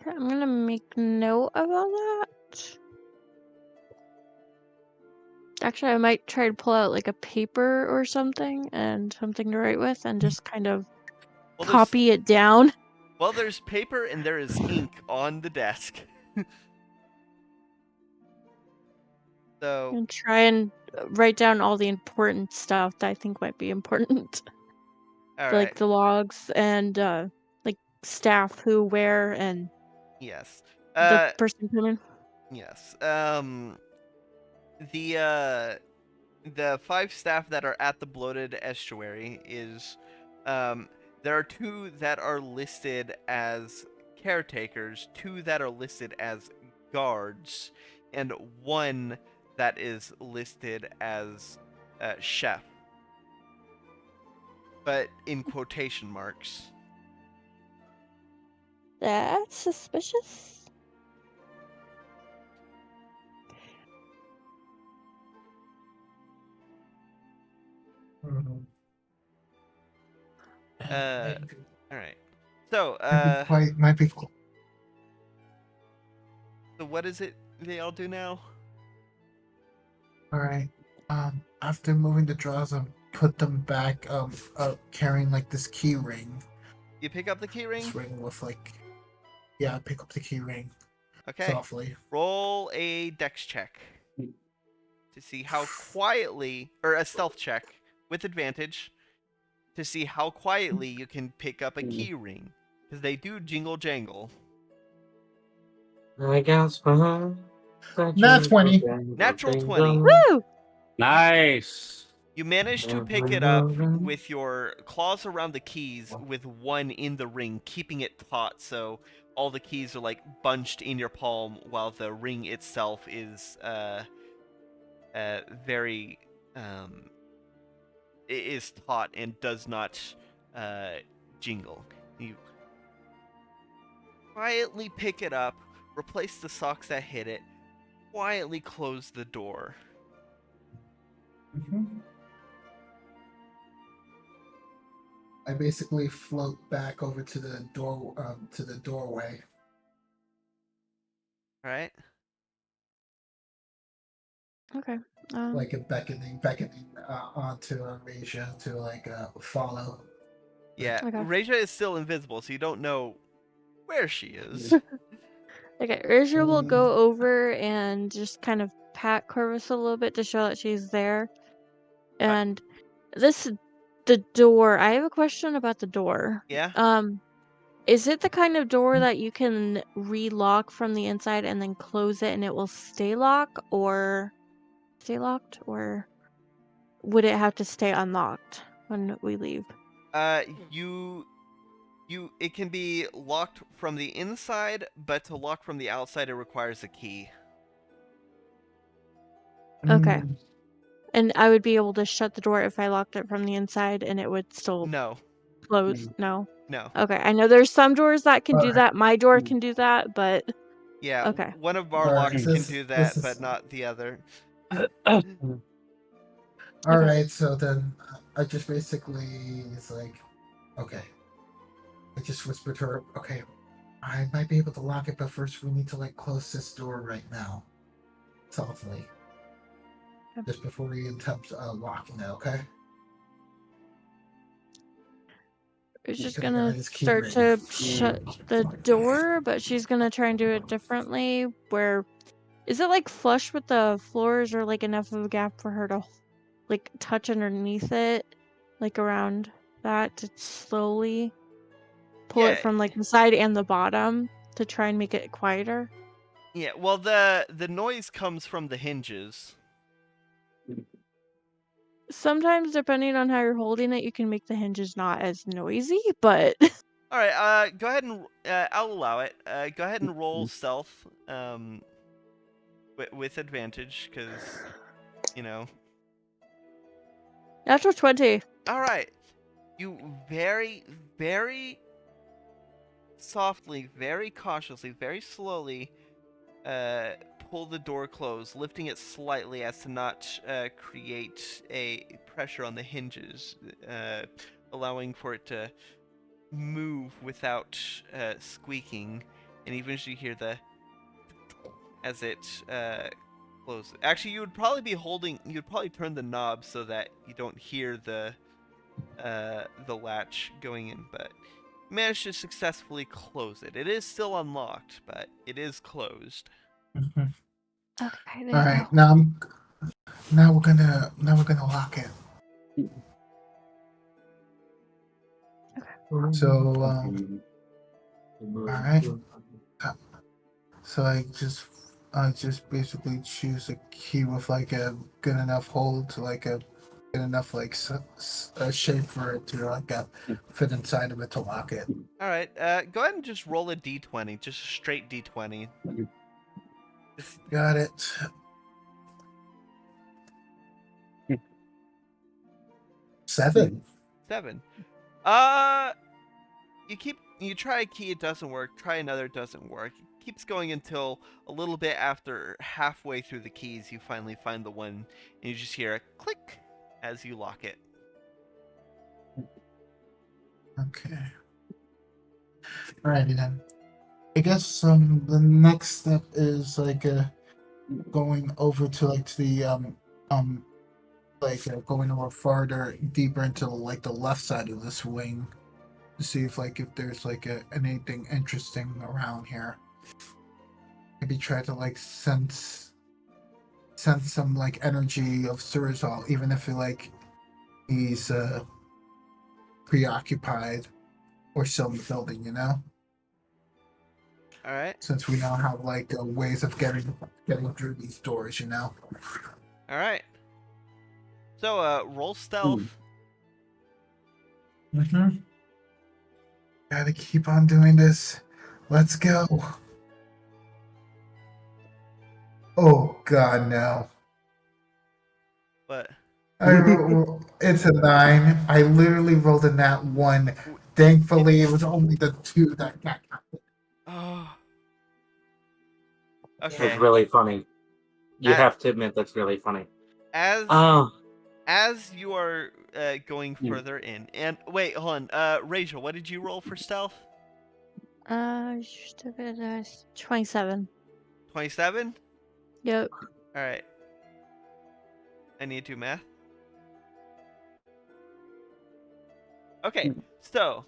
I'm gonna make note of all that. Actually, I might try to pull out like a paper or something and something to write with and just kind of Well, copy it down there's paper and there is ink on the desk. So, and try and write down all the important stuff that I think might be important. all Like right. the logs and like staff who, where, and Yes. the person coming. Yes. The 5 staff that are at the Bloated Estuary is there are 2 that are listed as caretakers, 2 that are listed as guards, and 1 that is listed as chef, but in quotation marks. That's suspicious. Mhm. All right. So Might be cool. so what is it they all do now? All right. After moving the drawers, put them back. Carrying like this key ring. You pick up the key ring? This ring with like, yeah, pick up the key ring Okay. softly. Roll a dex check to see how quietly, or a stealth check with advantage, to see how quietly you can pick up a key ring, because they do jingle jangle. I guess. Nat 20. Natural 20. Woo! Nice. You manage to pick it up with your claws around the keys, with one in the ring, keeping it taut so all the keys are like bunched in your palm, while the ring itself is very it is taut and does not jingle. You quietly pick it up, replace the socks that hit it, quietly close the door. Mm-hmm. I basically float back over to the door, to the doorway. All right. Okay. Like a beckoning onto Rasia to like follow. Yeah, Okay. Reja is still invisible, so you don't know where she is. Okay, Urja will go over and just kind of pat Corvus a little bit to show that she's there. And the door. I have a question about the door. Yeah. Is it the kind of door that you can relock from the inside and then close it and it will stay locked, or would it have to stay unlocked when we leave? It can be locked from the inside, but to lock from the outside, it requires a key. Okay. And I would be able to shut the door if I locked it from the inside and it would still No. close? No? No. Okay, I know there's some doors that can do Alright. that. My door can do that, but Yeah. okay. One of our Alright, locks this- can do this that, is- but not the other. All right, so then I just basically it's like, okay. I just whispered to her, okay, I might be able to lock it, but first we need to like close this door right now, softly, Okay. just before we attempt locking it. Okay. It's just Because I gonna got this key start ring. to shut the door, but she's gonna try and do it differently. Where is it like flush with the floors, or like enough of a gap for her to like touch underneath it, like around that, to slowly pull Yeah. it from like the side and the bottom to try and make it quieter. Yeah, well, the noise comes from the hinges. Sometimes, depending on how you're holding it, you can make the hinges not as noisy, but All right, go ahead and I'll allow it. Go ahead and roll stealth, with advantage, because you know. natural 20. All right, you very, very softly, very cautiously, very slowly pull the door closed, lifting it slightly as to not create a pressure on the hinges, allowing for it to move without squeaking, and eventually hear the as it closes. Actually, you'd probably turn the knob so that you don't hear the latch going in, but managed to successfully close it. It is still unlocked, but it is closed. Mhm. Okay, All right, now we're gonna lock it. So all right. So I just basically choose a key with like a good enough hold to like a good enough like a shape for it to like fit inside of it to lock it. All right, go ahead and just roll a d20, just a straight d20. Got it. Seven. 7. You try a key, it doesn't work. Try another, it doesn't work. It keeps going until a little bit after halfway through the keys, you finally find the one, and you just hear a click as you lock it. Okay. Alrighty then. I guess the next step is like going over to like the going a little farther deeper into like the left side of this wing to see if there's anything interesting around here. Maybe try to like sense some like energy of Surazal, even if he's preoccupied or still in the building, you know? All right. Since we now have ways of getting through these doors, you know. All right. So roll stealth. Mm-hmm. Gotta keep on doing this. Let's go. Oh God, no! But It's a 9. I literally rolled a nat 1. Thankfully, it was only the 2 that got. oh. It's Okay. really funny. You Uh, have to admit that's really funny. As Oh, as you are going further in, and wait, hold on. Rachel, what did you roll for stealth? 27. 27. Yep. All right. I need to do math. Okay, so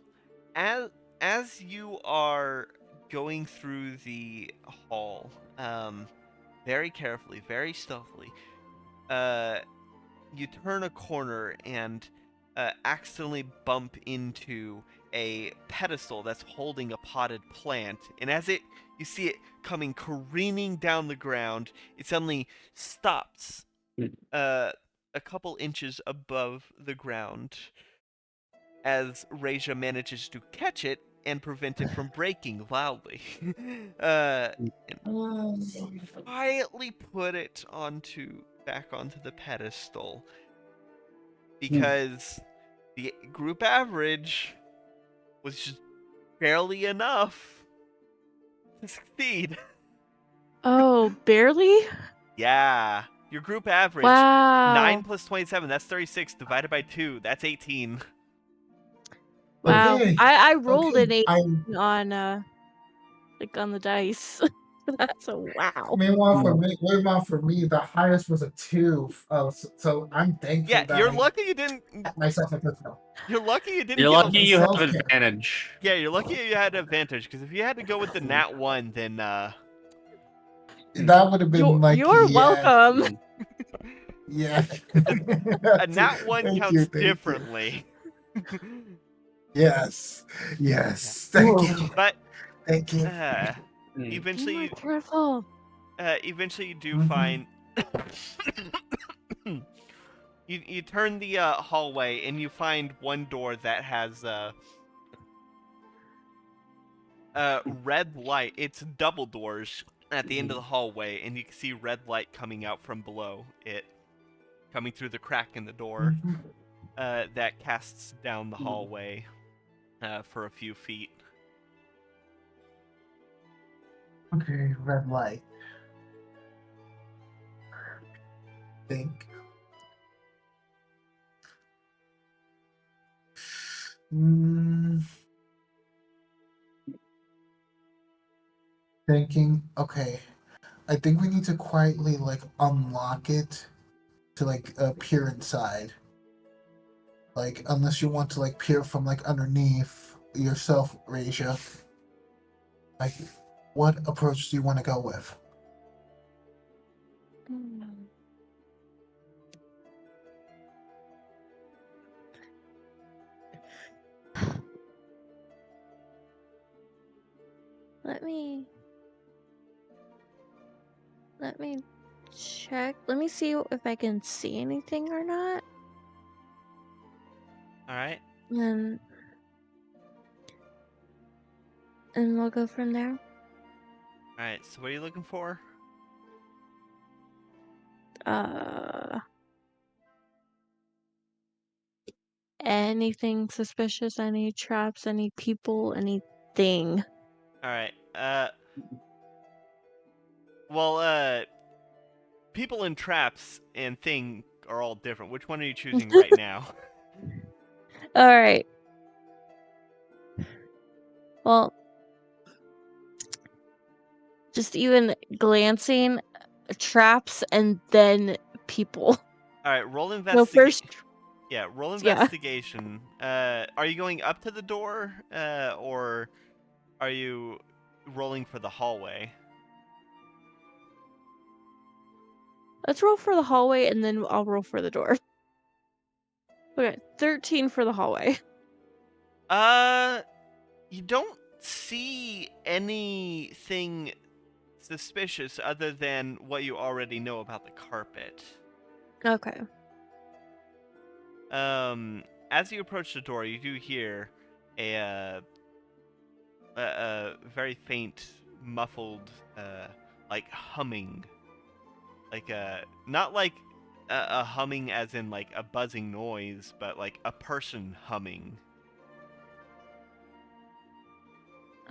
as you are going through the hall, very carefully, very stealthily, you turn a corner and accidentally bump into a pedestal that's holding a potted plant, and as you see it coming careening down the ground, it suddenly stops a couple inches above the ground as Reja manages to catch it and prevent it from breaking loudly. And quietly put it back onto the pedestal, because the group average was just barely enough to succeed. Oh, barely? Yeah, your group average, Wow. 9 plus 27, that's 36, divided by 2, that's 18. Wow. Okay. I rolled Okay, an 8 I'm on the dice. That's a wow. meanwhile for me, the highest was a 2. So I'm thankful Yeah, that you're I lucky you didn't. got myself a good film. You're lucky you didn't You're get lucky a. you have self-care. advantage. Yeah, you're lucky you had advantage, because if you had to go with the nat 1, then That would have been You're welcome. Yeah. Nat 1 Thank counts you, thank you. differently. Yes. Yes. Thank you. But Thank you. Be eventually, more careful. eventually you do Mhm. find. You turn the hallway and you find one door that has red light. It's double doors at the end of the hallway, and you can see red light coming out from below it, coming through the crack in the door. Mhm. That casts down the hallway for a few feet. Okay, red light. Think. Thinking. Okay. I think we need to quietly like unlock it to like peer inside. Like unless you want to like peer from like underneath yourself, Rasia. Like, what approach do you want to go with? Mm. Let me check. Let me see if I can see anything or not. All right. And we'll go from there. All right. So what are you looking for? Anything suspicious, any traps, any people, anything. All right. Well, people in traps and thing are all different. Which one are you choosing right now? All right. Well, just even glancing traps and then people. All right. Roll So investigation. first, Yeah, roll yeah. investigation. Are you going up to the door, or are you rolling for the hallway? Let's roll for the hallway and then I'll roll for the door. Okay, 13 for the hallway. You don't see anything suspicious other than what you already know about the carpet. Okay. As you approach the door, you do hear a very faint, muffled, like humming. Like not like a humming as in like a buzzing noise, but like a person humming.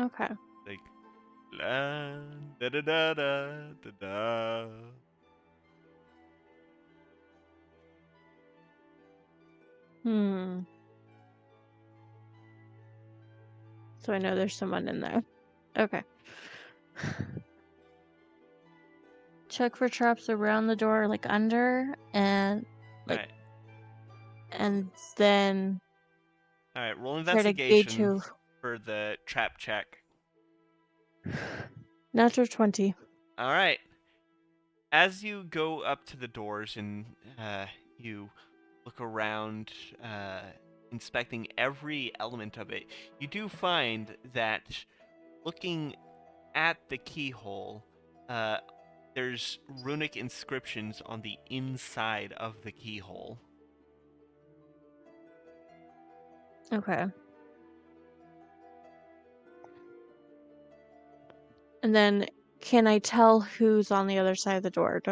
Okay. Like la da da da da da da. So I know there's someone in there. Okay. Check for traps around the door, like under, and like, Alright. and then Alright, roll try to gauge investigation who. for the trap check. Natural 20. Alright. As you go up to the doors and you look around, inspecting every element of it, you do find that looking at the keyhole, there's runic inscriptions on the inside of the keyhole. Okay. And then can I tell who's on the other side of the door?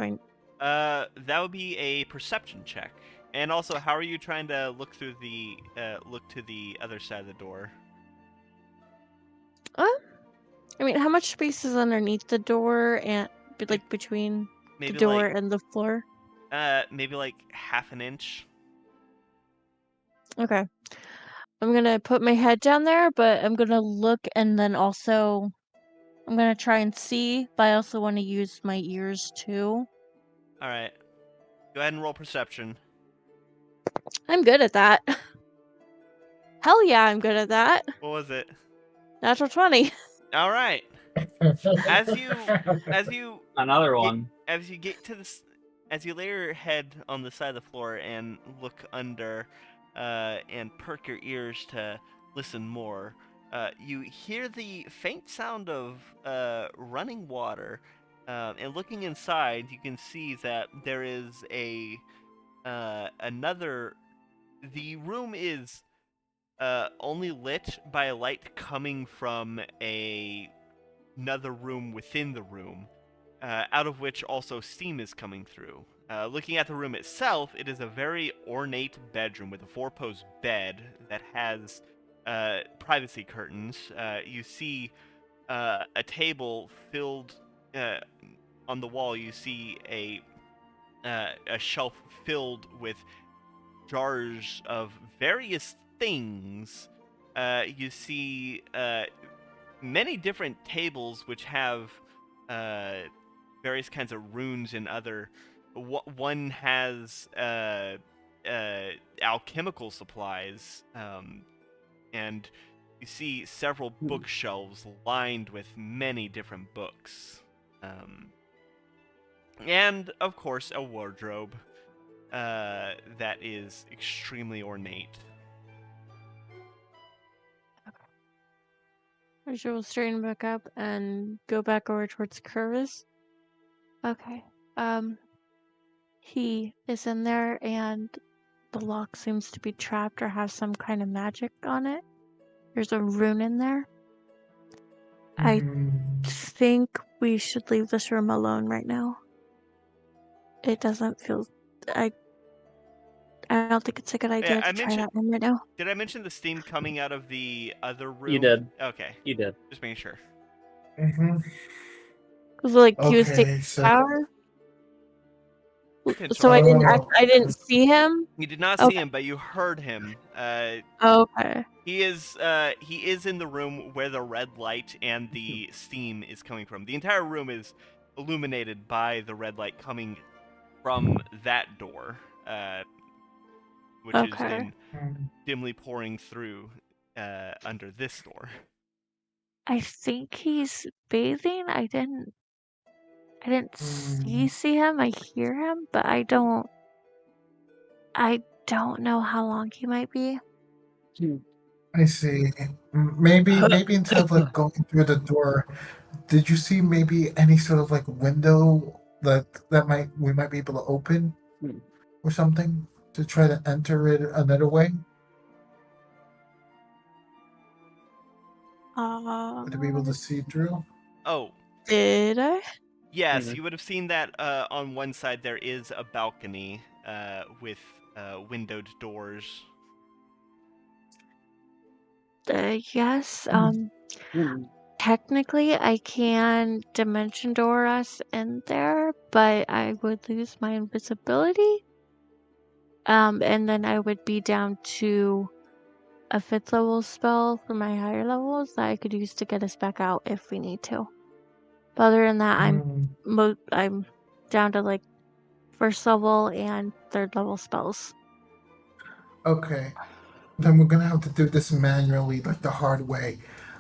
That would be a perception check. And also, how are you trying to look through the look to the other side of the door? I mean, how much space is underneath the door and like between the Maybe door like and the floor? maybe like half an inch. Okay. I'm gonna put my head down there, but I'm gonna look and then also I'm gonna try and see, but I also want to use my ears too. All right. Go ahead and roll perception. I'm good at that. Hell yeah, I'm good at that. What was it? Natural 20. All right. As you Another get, one. as you get to this, as you lay your head on the side of the floor and look under, and perk your ears to listen more, you hear the faint sound of running water. And looking inside, you can see that there is another. The room is only lit by a light coming from another room within the room, out of which also steam is coming through. Looking at the room itself, it is a very ornate bedroom with a four-post bed that has privacy curtains. You see a table filled on the wall. You see a shelf filled with jars of various things. You see many different tables which have various kinds of runes and other. One has alchemical supplies, and you see several bookshelves lined with many different books. And, of course, a wardrobe that is extremely ornate. Archer will straighten back up and go back over towards Curvis. Okay. He is in there and the lock seems to be trapped or have some kind of magic on it. There's a rune in there. I think we should leave this room alone right now. It doesn't feel... I don't think it's a good idea to try that room right now. Did I mention the steam coming out of the other room? You did. Okay. You did. Just making sure. Was it like he was Okay, taking so power? So Potentially. I didn't see him. You did not Okay. see him, but you heard him. Okay. He is in the room where the red light and the steam is coming from. The entire room is illuminated by the red light coming from that door, which is then dimly pouring through under this door. I think he's bathing. I didn't see him. I hear him, but I don't know how long he might be. I see. Maybe instead of like going through the door, did you see maybe any sort of like window that we might be able to open or something to try to enter it another way? To be able to see through? Oh. Did I? Yes, you would have seen that on one side there is a balcony with windowed doors. Yes. Technically, I can dimension door us in there, but I would lose my invisibility. And then I would be down to a 5th level spell for my higher levels that I could use to get us back out if we need to. But other than that, I'm down to like 1st level and 3rd level spells. Okay. Then we're gonna have to do this manually, like the hard way.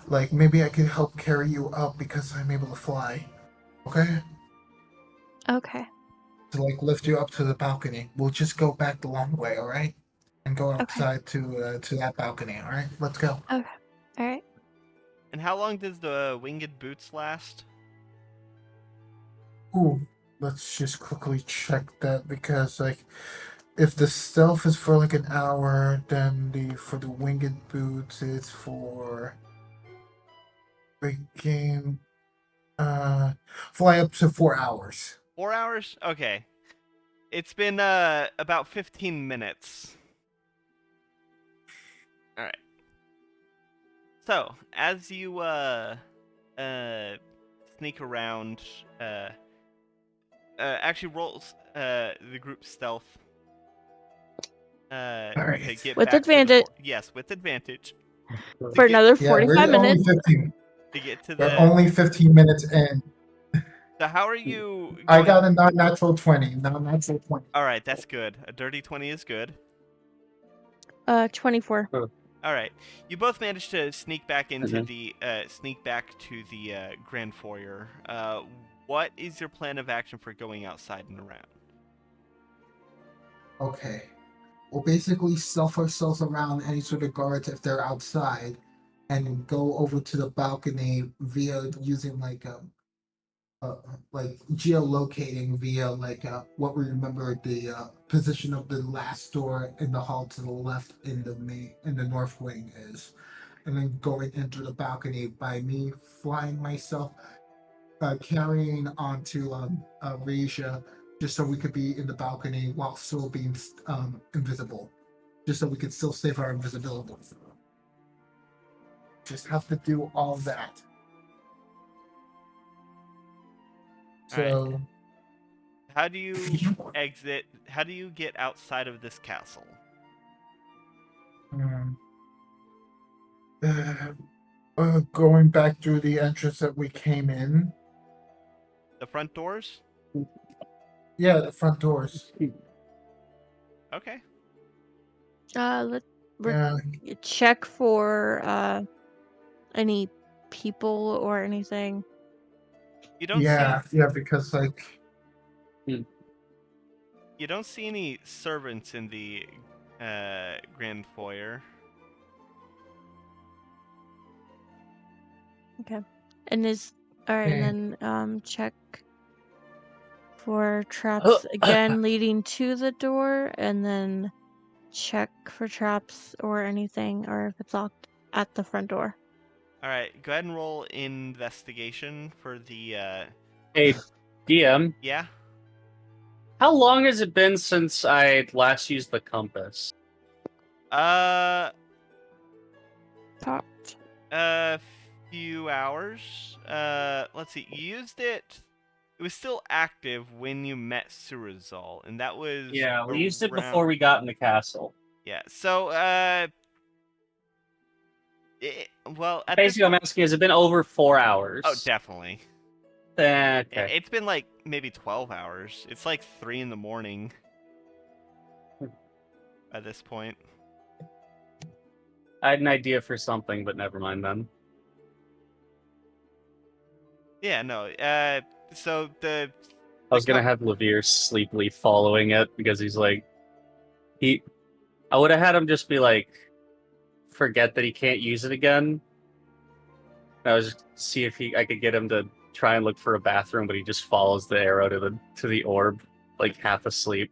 Like maybe I could help carry you up because I'm able to fly. Okay? Okay. To like lift you up to the balcony. We'll just go back the long way, alright? And go outside to that balcony, alright? Let's go. Okay. Alright. And how long does the winged boots last? Ooh, let's just quickly check that because like if the stealth is for like an hour, then for the winged boots it's for the game fly up to 4 hours. 4 hours? Okay. It's been about 15 minutes. Alright. So, as you sneak around, actually rolls the group stealth. Alright. To get With back to the advantage. yes, with advantage. For another 45 minutes. To get to We're only 15 minutes in. So how are you going? I got a non-natural 20. Non-natural 20. Alright, that's good. A dirty 20 is good. 24. Alright. You both managed to sneak back into the grand foyer. What is your plan of action for going outside and around? Okay. We'll basically stuff ourselves around any sort of guards if they're outside, and go over to the balcony via using uh, like geolocating via what we remember the position of the last door in the hall to the left in the north wing is, and then going into the balcony by me flying myself, carrying onto Reisha, just so we could be in the balcony while still being invisible, just so we could still save our invisibility. Just have to do all that. So, How do you exit? How do you get outside of this castle? going back through the entrance that we came in. The front doors? Yeah, the front doors. Okay. Let Yeah, check for any people or anything. You don't yeah, because you don't see any servants in the grand foyer. Okay. And is alright, Okay. and then check for traps again leading to the door, and then check for traps or anything, or if it's locked at the front door. All right, go ahead and roll investigation for the. Hey, DM, Yeah. how long has it been since I last used the compass? Popped. A few hours. Let's see. You used it. It was still active when you met Surazal, and that was Yeah, we used it around- before we got in the castle. Yeah. So well, at Basically, I'm this point, asking, has it been over 4 hours? oh, definitely. Okay. It's been like maybe 12 hours. It's like 3 in the morning at this point. I had an idea for something, but never mind then. Yeah, no. So I was gonna have Levere sleepily following it because he's like, I would have had him just be like, forget that he can't use it again. I was just see if I could get him to try and look for a bathroom, but he just follows the arrow to the orb, like half asleep.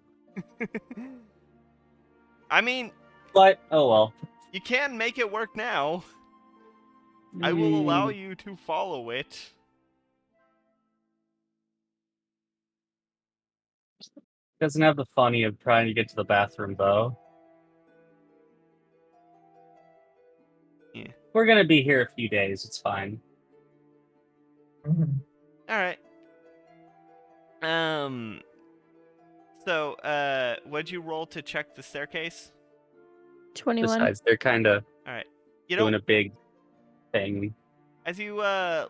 I mean, But oh well. you can make it work now. I will allow you to follow it. Doesn't have the funny of trying to get to the bathroom though. Yeah. We're gonna be here a few days. It's fine. Mhm. All right. So, what'd you roll to check the staircase? 21. Besides, they're kind of All right. You doing know, a big thing. as you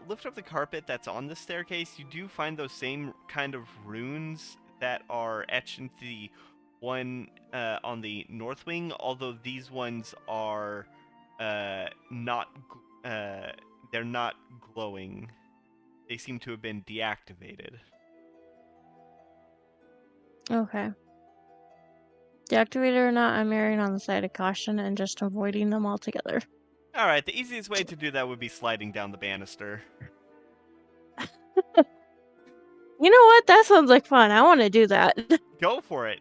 lift up the carpet that's on the staircase, you do find those same kind of runes that are etched into the one on the north wing. Although these ones are not, they're not glowing. They seem to have been deactivated. Okay. Deactivated or not, I'm erring on the side of caution and just avoiding them altogether. All right, the easiest way to do that would be sliding down the banister. You know what? That sounds like fun. I want to do that. Go for it.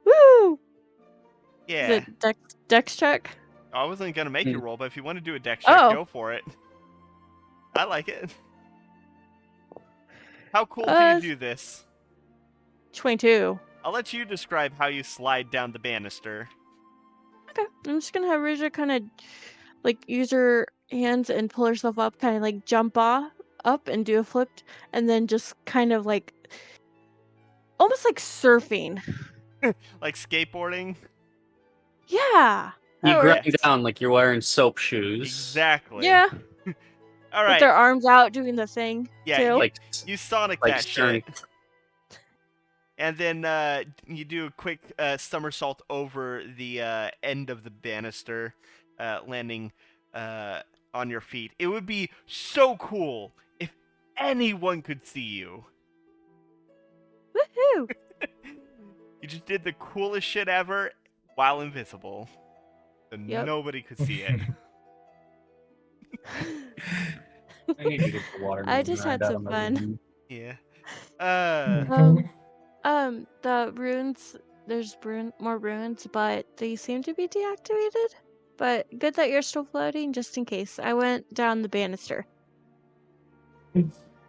Woo! Yeah. Is it dex check? I wasn't gonna make you roll, but if you want to do a deck check, Oh. go for it. I like it. How cool do you do this? 22. I'll let you describe how you slide down the banister. Okay. I'm just gonna have Rija kind of like use her hands and pull herself up, kind of like jump up and do a flip, and then just kind of like almost like surfing. Like skateboarding? Yeah. You that grind works. down like you're wearing soap shoes. Exactly. Yeah. All With right. their arms out doing the thing. Yeah, Too. Like You Sonic like that stern. shit. And then you do a quick somersault over the end of the banister, landing on your feet. It would be so cool if anyone could see you. Woohoo! You just did the coolest shit ever while invisible. So Yep. nobody could see it. I need to get the water. I just had some fun. Yeah. The runes, there's more runes, but they seem to be deactivated. But good that you're still floating, just in case. I went down the banister.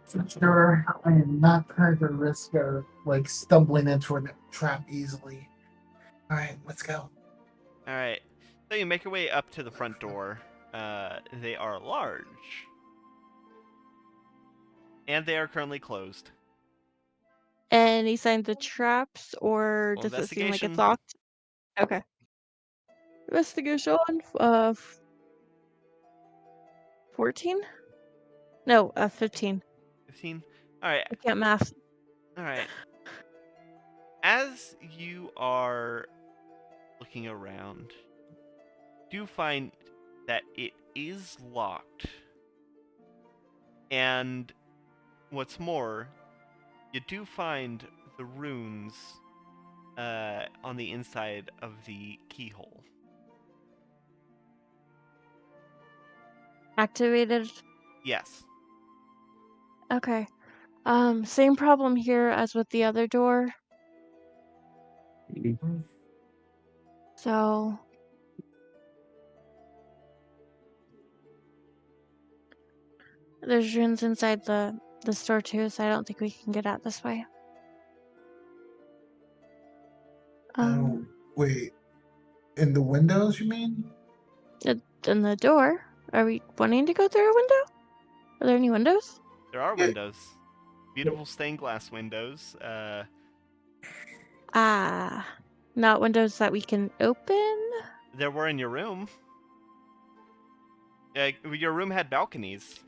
For sure, I am not trying to risk like stumbling into a trap easily. All right, let's go. All right. So you make your way up to the front door. They are large. And they are currently closed. Any signs of traps, or Roll does it seem like it's investigation. locked? Okay. Investigation. 14? No, 15. 15. All right. I can't math. All right. As you are looking around, you do find that it is locked. And what's more, you do find the runes on the inside of the keyhole. Activated. Yes. Okay. Same problem here as with the other door. So there's runes inside the store too, so I don't think we can get out this way. Oh, wait. In the windows, you mean? In the door. Are we wanting to go through a window? Are there any windows? There are Yeah. windows. Beautiful stained glass windows. Ah, not windows that we can open? There were in your room. Your room had balconies.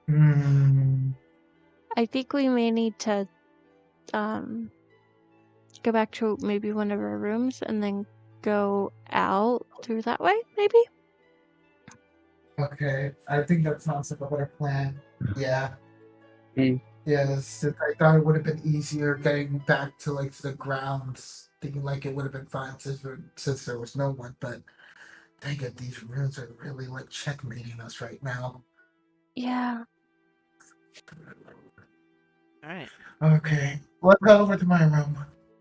Hmm. I think we may need to go back to maybe one of our rooms and then go out through that way, maybe? Okay, I think that sounds like a better plan. Yeah. Hmm. Yes, I thought it would have been easier getting back to like to the grounds, thinking like it would have been fine since there was no one. But dang it, these runes are really like checkmating us right now. Yeah. All right. Okay, let's go over to my room.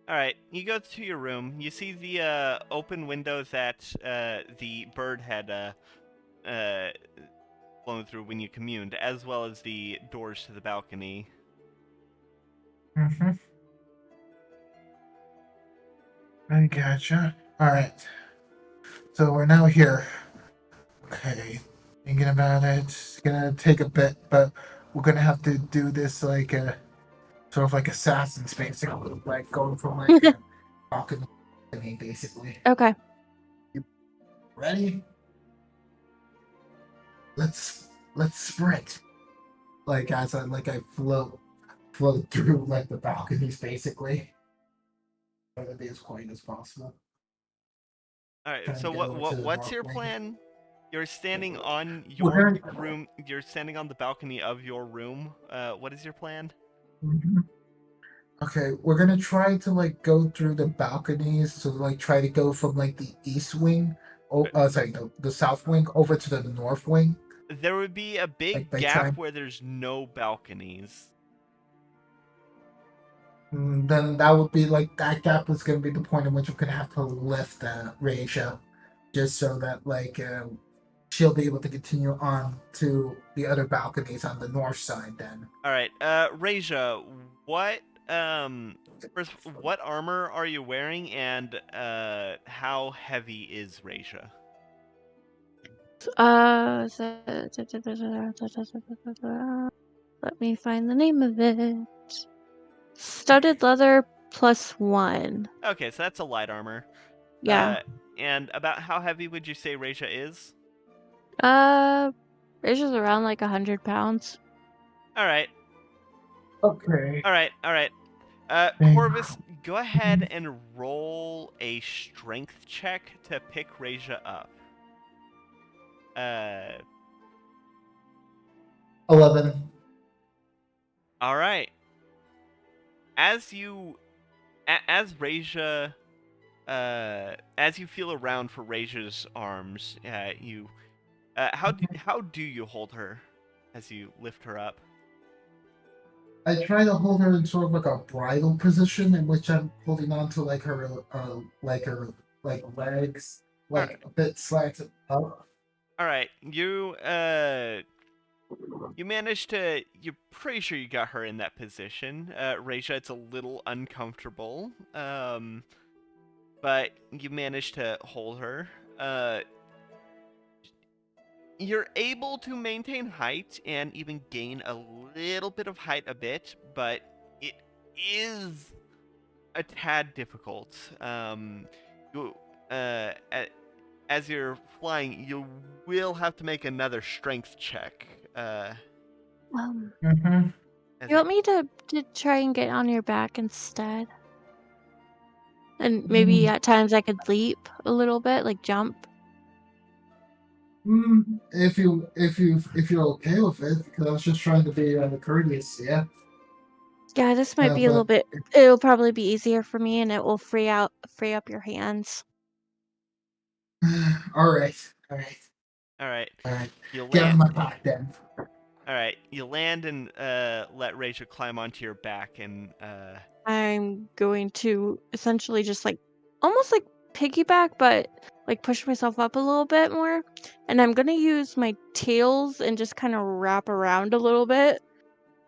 All right. You go to your room. You see the open window that the bird had blown through when you communed, as well as the doors to the balcony. Mm-hmm. I gotcha. All right, so we're now here. Okay, thinking about it, it's gonna take a bit, but we're gonna have to do this like a sort of like Assassin's basically, like going from like a balcony, basically. Okay. Ready? Let's sprint. Like as I float through like the balconies basically. Try to be as quiet as possible. All right. Trying So to get over to the what's north your wing. plan? You're standing on We're your gonna- room. You're standing on the balcony of your room. What is your plan? Mhm. Okay, we're gonna try to like go through the balconies, so like try to go from like the east wing, sorry, the south wing over to the north wing. There would be a Like big by gap trying, where there's no balconies. then that would be like that gap is gonna be the point in which we're gonna have to lift Raisha, just so that like she'll be able to continue on to the other balconies on the north side. Then. All right. Raja, what first, what armor are you wearing, and how heavy is Raja? Let me find the name of it. Studded leather +1. Okay, so that's a light armor. Yeah. And about how heavy would you say Raja is? It's just around like 100 pounds. All right. Okay. All right. All right. Thank- Corvus, go ahead and roll a strength check to pick Raja up. 11. All right. As you as Raja, as you feel around for Raja's arms, how do you hold her as you lift her up? I try to hold her in sort of like a bridal position, in which I'm holding on to like her legs, All like right, a bit slanted up. all right. You managed to. You're pretty sure you got her in that position, Raja. It's a little uncomfortable, but you managed to hold her. You're able to maintain height and even gain a little bit of height a bit, but it is a tad difficult. You, as you're flying, you will have to make another strength check. Mm-hmm. As You it, want me to try and get on your back instead? And maybe at times I could leap a little bit, like jump. If you're okay with it, because I was just trying to be courteous, yeah. Yeah, this might be a little But bit. It'll probably be easier for me, and it will free up your hands. all right, all right, all right, all right. you Get on land. my back then. All right, you land and let Rachel climb onto your back, and I'm going to essentially just like almost like piggyback, but like push myself up a little bit more. And I'm gonna use my tails and just kind of wrap around a little bit.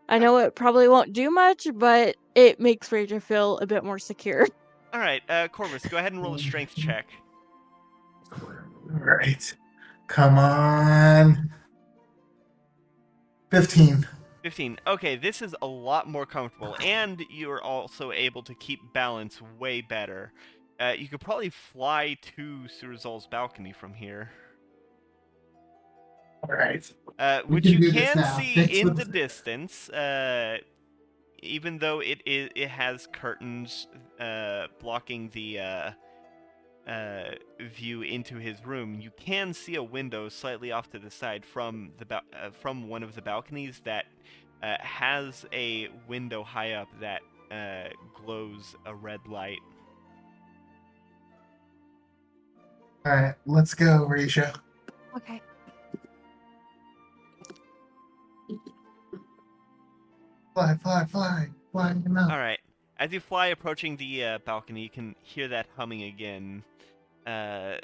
I know it probably won't do much, but it makes Ranger feel a bit more secure. all right, Corvus, go ahead and roll a strength check. All right, come on. 15. 15. Okay, this is a lot more comfortable, and you're also able to keep balance way better. You could probably fly to Surazal's balcony from here. All right. We Which can you do this can now. see Thanks in for the distance, even though it has curtains blocking the view into his room. You can see a window slightly off to the side from from one of the balconies that has a window high up that glows a red light. All right, let's go, Risha. Okay. Fly, fly, fly, fly. All right. As you fly approaching the balcony, you can hear that humming again. As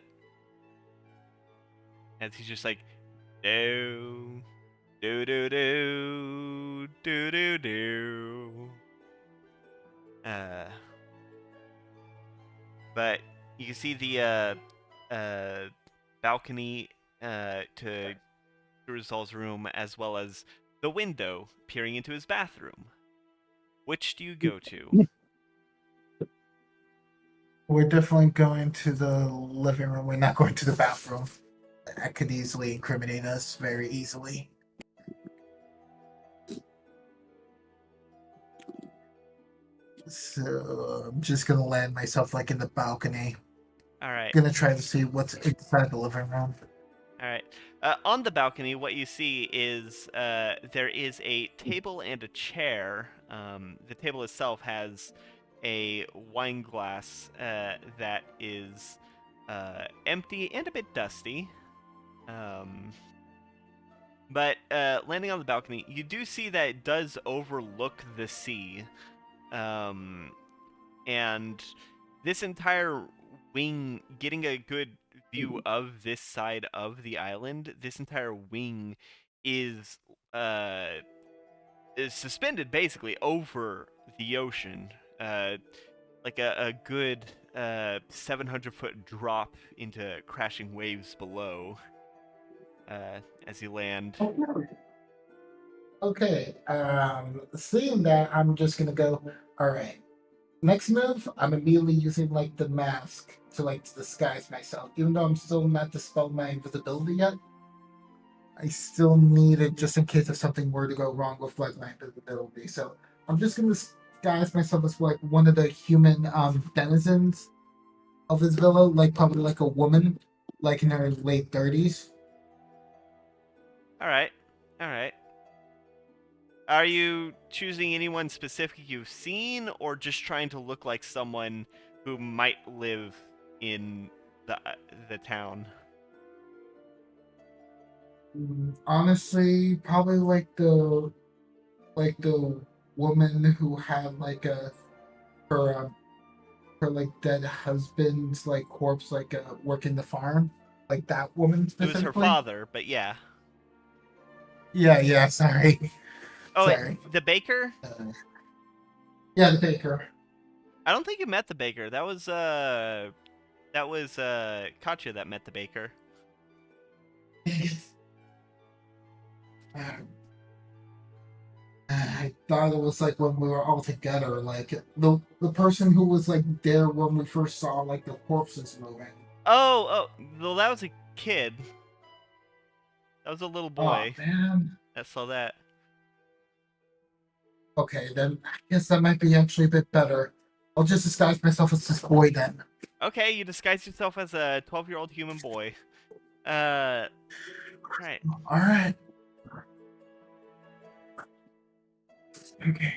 he's just like, do, do, do, do, do, do, do. But you can see the balcony to Surazal's room, as well as the window peering into his bathroom. Which do you go to? We're definitely going to the living room. We're not going to the bathroom. That could easily incriminate us very easily. So I'm just gonna land myself like in the balcony. All right. Gonna try to see what's inside the living room. All right. On the balcony, what you see is there is a table and a chair. The table itself has a wine glass that is empty and a bit dusty. But landing on the balcony, you do see that it does overlook the sea. And this entire wing, getting a good view of this side of the island, this entire wing is suspended basically over the ocean, like a good 700-foot drop into crashing waves below as you land. Okay. Seeing that, I'm just gonna go. All right. Next move, I'm immediately using like the mask to like disguise myself. Even though I'm still not dispelled my invisibility yet, I still need it just in case if something were to go wrong with like my invisibility. So I'm just gonna disguise myself as like one of the human denizens of his villa, like probably like a woman, like in her late 30s. All right. All right. Are you choosing anyone specific you've seen, or just trying to look like someone who might live in the town? Honestly, probably like the woman who had like her her like dead husband's like corpse working the farm, like that woman It was her specifically. father, but yeah. Yeah, sorry. Oh, wait, Sorry. the baker? Yeah, the baker. I don't think you met the baker. That was Katya that met the baker. I thought it was like when we were all together, like the person who was like there when we first saw like the corpses moving. Oh, well, that was a kid. That was a little Oh boy man. that saw that. Okay, then I guess that might be actually a bit better. I'll just disguise myself as this boy then. Okay, you disguised yourself as a 12-year-old human boy. Right. All right. Okay.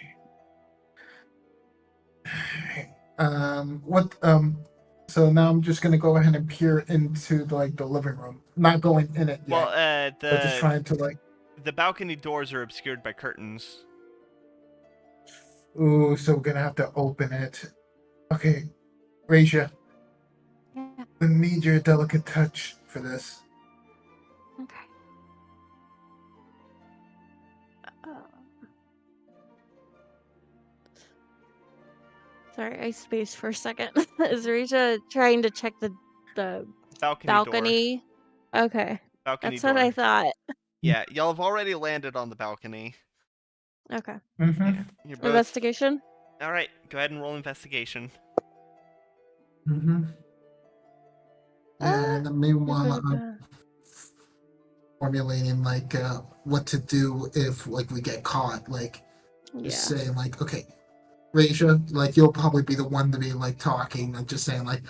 What? So now I'm just gonna go ahead and peer into the living room. Not going in it yet, Well, but just trying to the balcony doors are obscured by curtains. Ooh, so we're gonna have to open it. Okay, Raisha, Yeah. I need your delicate touch for this. Okay. Uh, Sorry, I spaced for a second. Is Risha trying to check the Balcony door. balcony? Okay. Balcony That's door. what I thought. Yeah, y'all have already landed on the balcony. Okay. Mm-hmm. Yeah, you're both. Investigation? All right, go ahead and roll investigation. Mm-hmm. Yeah, in the meanwhile, I'm Da-da-da. formulating what to do if like we get caught. Like just Yeah. saying like, okay, Raisha, like you'll probably be the one to be like talking and just saying like,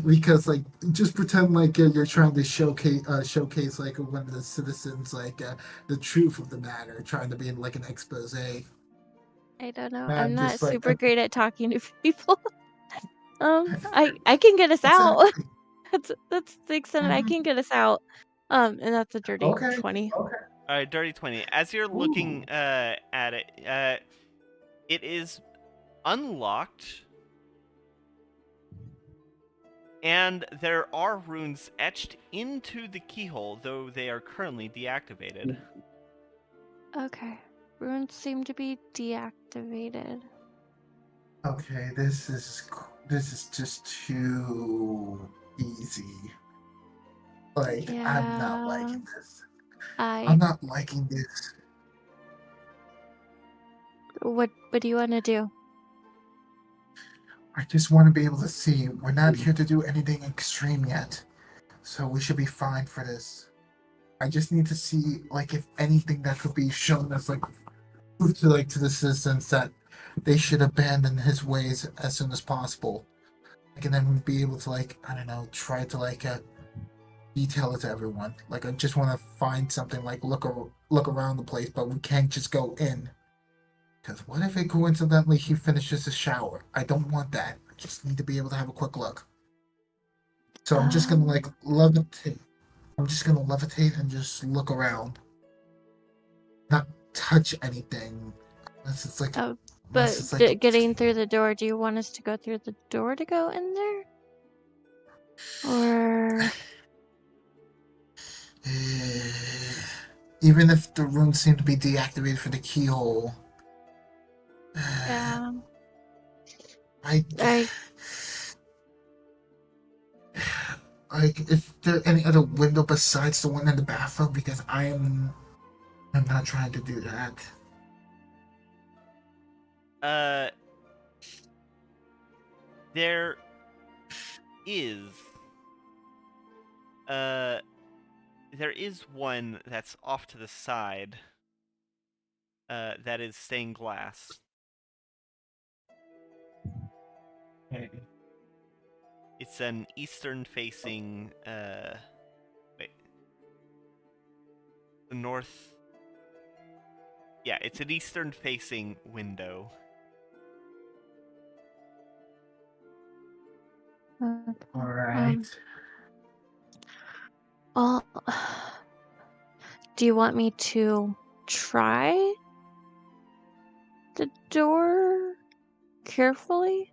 because like just pretend like you're trying to showcase like one of the citizens like the truth of the matter, trying to be in like an expose. I don't know. And I'm I'm not just like, super great at talking to people. I can get us out. exactly. That's the extent I Mhm. can get us out. And that's a dirty Okay. 20. Okay. All right, dirty 20. As you're looking Ooh. at it, it is unlocked, and there are runes etched into the keyhole, though they are currently deactivated. Okay. Runes seem to be deactivated. Okay. This is just too easy. Like I'm not Yeah. liking this. I I'm not liking this. what do you want to do? I just want to be able to see. We're not here to do anything extreme yet, so we should be fine for this. I just need to see like if anything that could be shown as like proof to the citizens that they should abandon his ways as soon as possible. Like, and then be able to like I don't know try to detail it to everyone. Like I just want to find something like look around the place, but we can't just go in. Because what if it coincidentally he finishes his shower? I don't want that. I just need to be able to have a quick look. So I'm just gonna like levitate. I'm just gonna levitate and just look around, not touch anything. Unless it's like, Oh, unless but it's like, getting through the door, do you want us to go through the door to go in there? Or even if the runes seem to be deactivated for the keyhole, yeah, I I like. Is there any other window besides the one in the bathroom? Because I'm not trying to do that. Uh, there is uh there is one that's off to the side. That is stained glass. It's an eastern-facing. Wait, the north. Yeah, it's an eastern-facing window. All right. Well, do you want me to try the door carefully?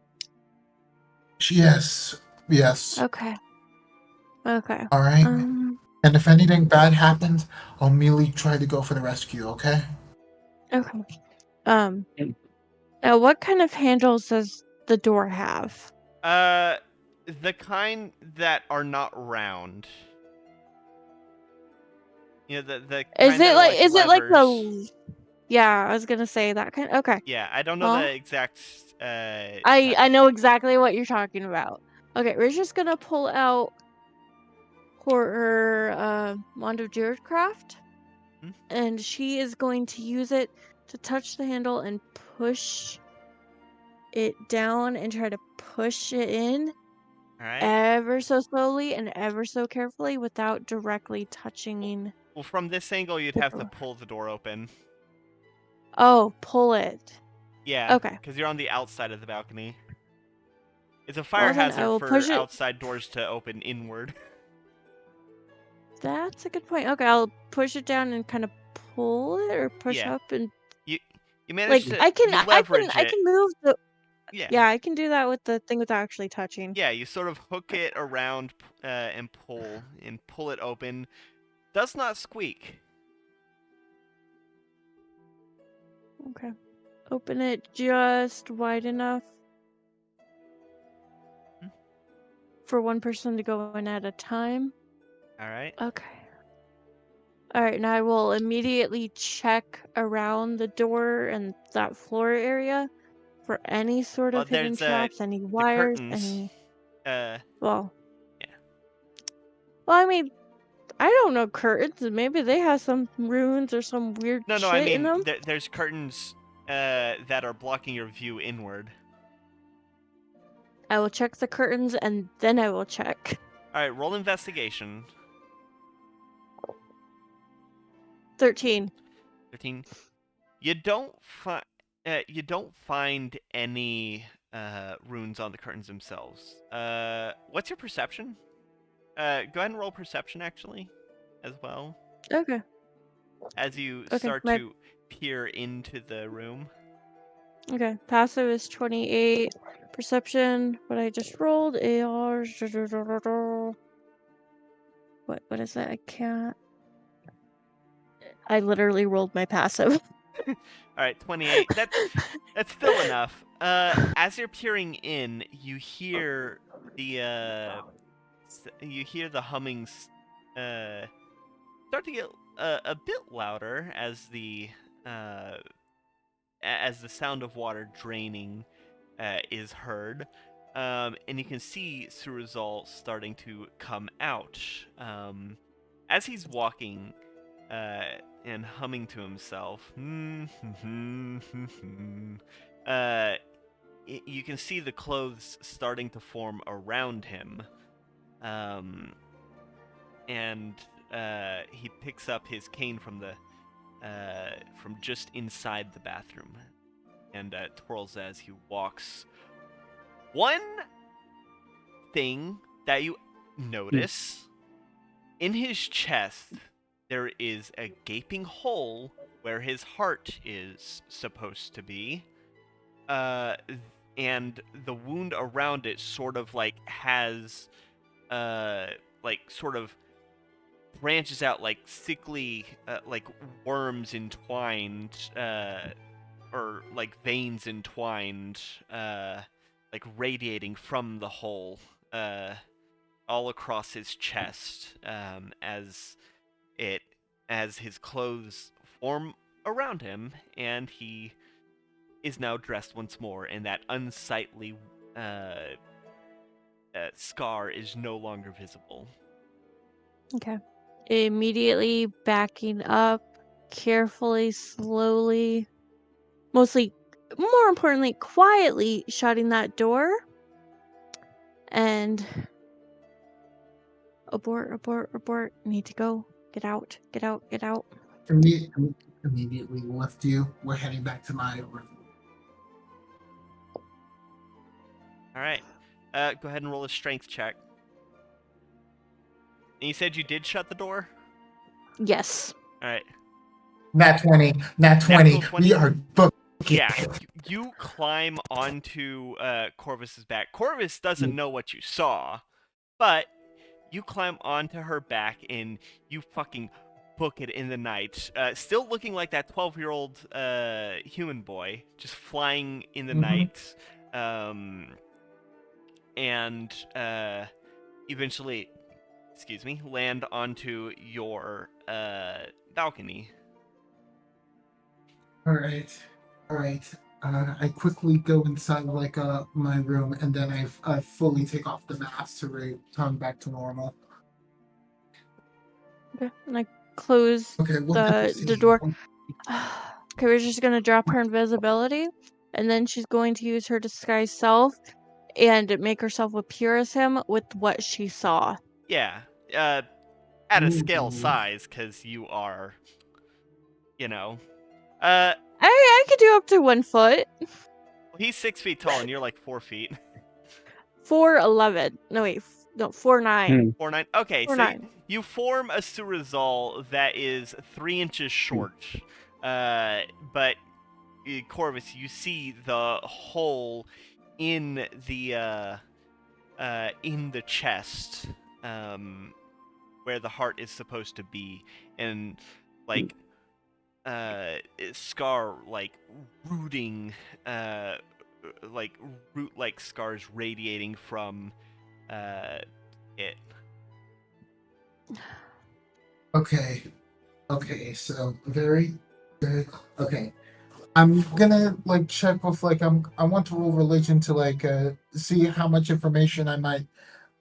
Yes. Yes. Okay. Okay. All right. Um. And if anything bad happens, I'll immediately try to go for the rescue. Okay. Okay. What kind of handles does the door have? The kind that are not round. You know, the Is kind that it are like? like Is it like levers. the? Yeah, I was gonna say that kind. Okay. Yeah, I don't know Well, the exact. I know exactly what you're talking about. Okay, we're just gonna pull out her wand of Druidcraft, Hmm? and she is going to use it to touch the handle and push it down and try to push it in All right. ever so slowly and ever so carefully without directly touching Well, from this angle, you'd the have to door. pull the door open. Oh, pull it. Yeah, Okay. because you're on the outside of the balcony. It's a fire Well, then I hazard will for push it. outside doors to open inward. That's a good point. Okay, I'll push it down and kind of pull it or push Yeah. up and You manage like to I can you I I can leverage I it. can move the Yeah. yeah, I can do that with the thing without actually touching. Yeah, you sort of hook it around and pull it open. Does not squeak. Okay. Open it just wide enough Hmm. for one person to go in at a time. All right. Okay. All right, now I will immediately check around the door and that floor area for any sort Well, of hidden there's traps, any the wires, curtains. any Uh, well. Yeah. Well, I mean, I don't know curtains. Maybe they have some runes or some weird no, I shit in mean them. there's curtains that are blocking your view inward. I will check the curtains and then I will check. All right, roll investigation. 13. 13. You don't find any runes on the curtains themselves. What's your perception? Go ahead and roll perception actually, as well, Okay. as you Okay. start to peer into the room. Okay. Passive is 28. Perception, what I just rolled, AR. What is that? I can't. I literally rolled my passive. All right, 28. That's still enough. As you're peering in, you hear the hummings start to get a bit louder as the sound of water draining is heard. And you can see Surazal starting to come out. As he's walking and humming to himself, you can see the clothes starting to form around him. And he picks up his cane from just inside the bathroom and twirls as he walks. One thing that you notice in his chest, there is a gaping hole where his heart is supposed to be, and the wound around it sort of like has sort of branches out like sickly like worms entwined or like veins entwined like radiating from the hole all across his chest as his clothes form around him, and he is now dressed once more, and that unsightly scar is no longer visible. Okay. Immediately backing up, carefully, slowly, mostly, more importantly, quietly shutting that door. And abort. Need to go. Get out. For me, immediately lift you. We're heading back to my room. All right. Go ahead and roll a strength check. And you said you did shut the door? Yes. All right. Nat 20. Nat 20. Natural 20? We are booked. Yeah. You climb onto Corvus's back. Corvus doesn't know what you saw, but you climb onto her back and you fucking book it in the night. Still looking like that 12-year-old human boy, just flying in the night. And eventually, land onto your balcony. All right. I quickly go inside like my room, and then I fully take off the mask to return back to normal. Okay. And I close Okay, we'll the door. Okay, we're just gonna drop her invisibility, and then she's going to use her disguise self and make herself appear as him with what she saw. Yeah. At a scale Ooh. size, because you are, I could do up to 1 foot. he's 6 feet tall and you're like 4 feet. 4'11". No wait, no 4'9". 4'9". Okay, so 4'9". you form a Surazal that is 3 inches short. But Corvus, you see the hole in the chest, where the heart is supposed to be, and like scar like rooting, like root-like scars radiating from it. Okay, so very okay. I'm gonna like check with like I want to roll religion to like see how much information I might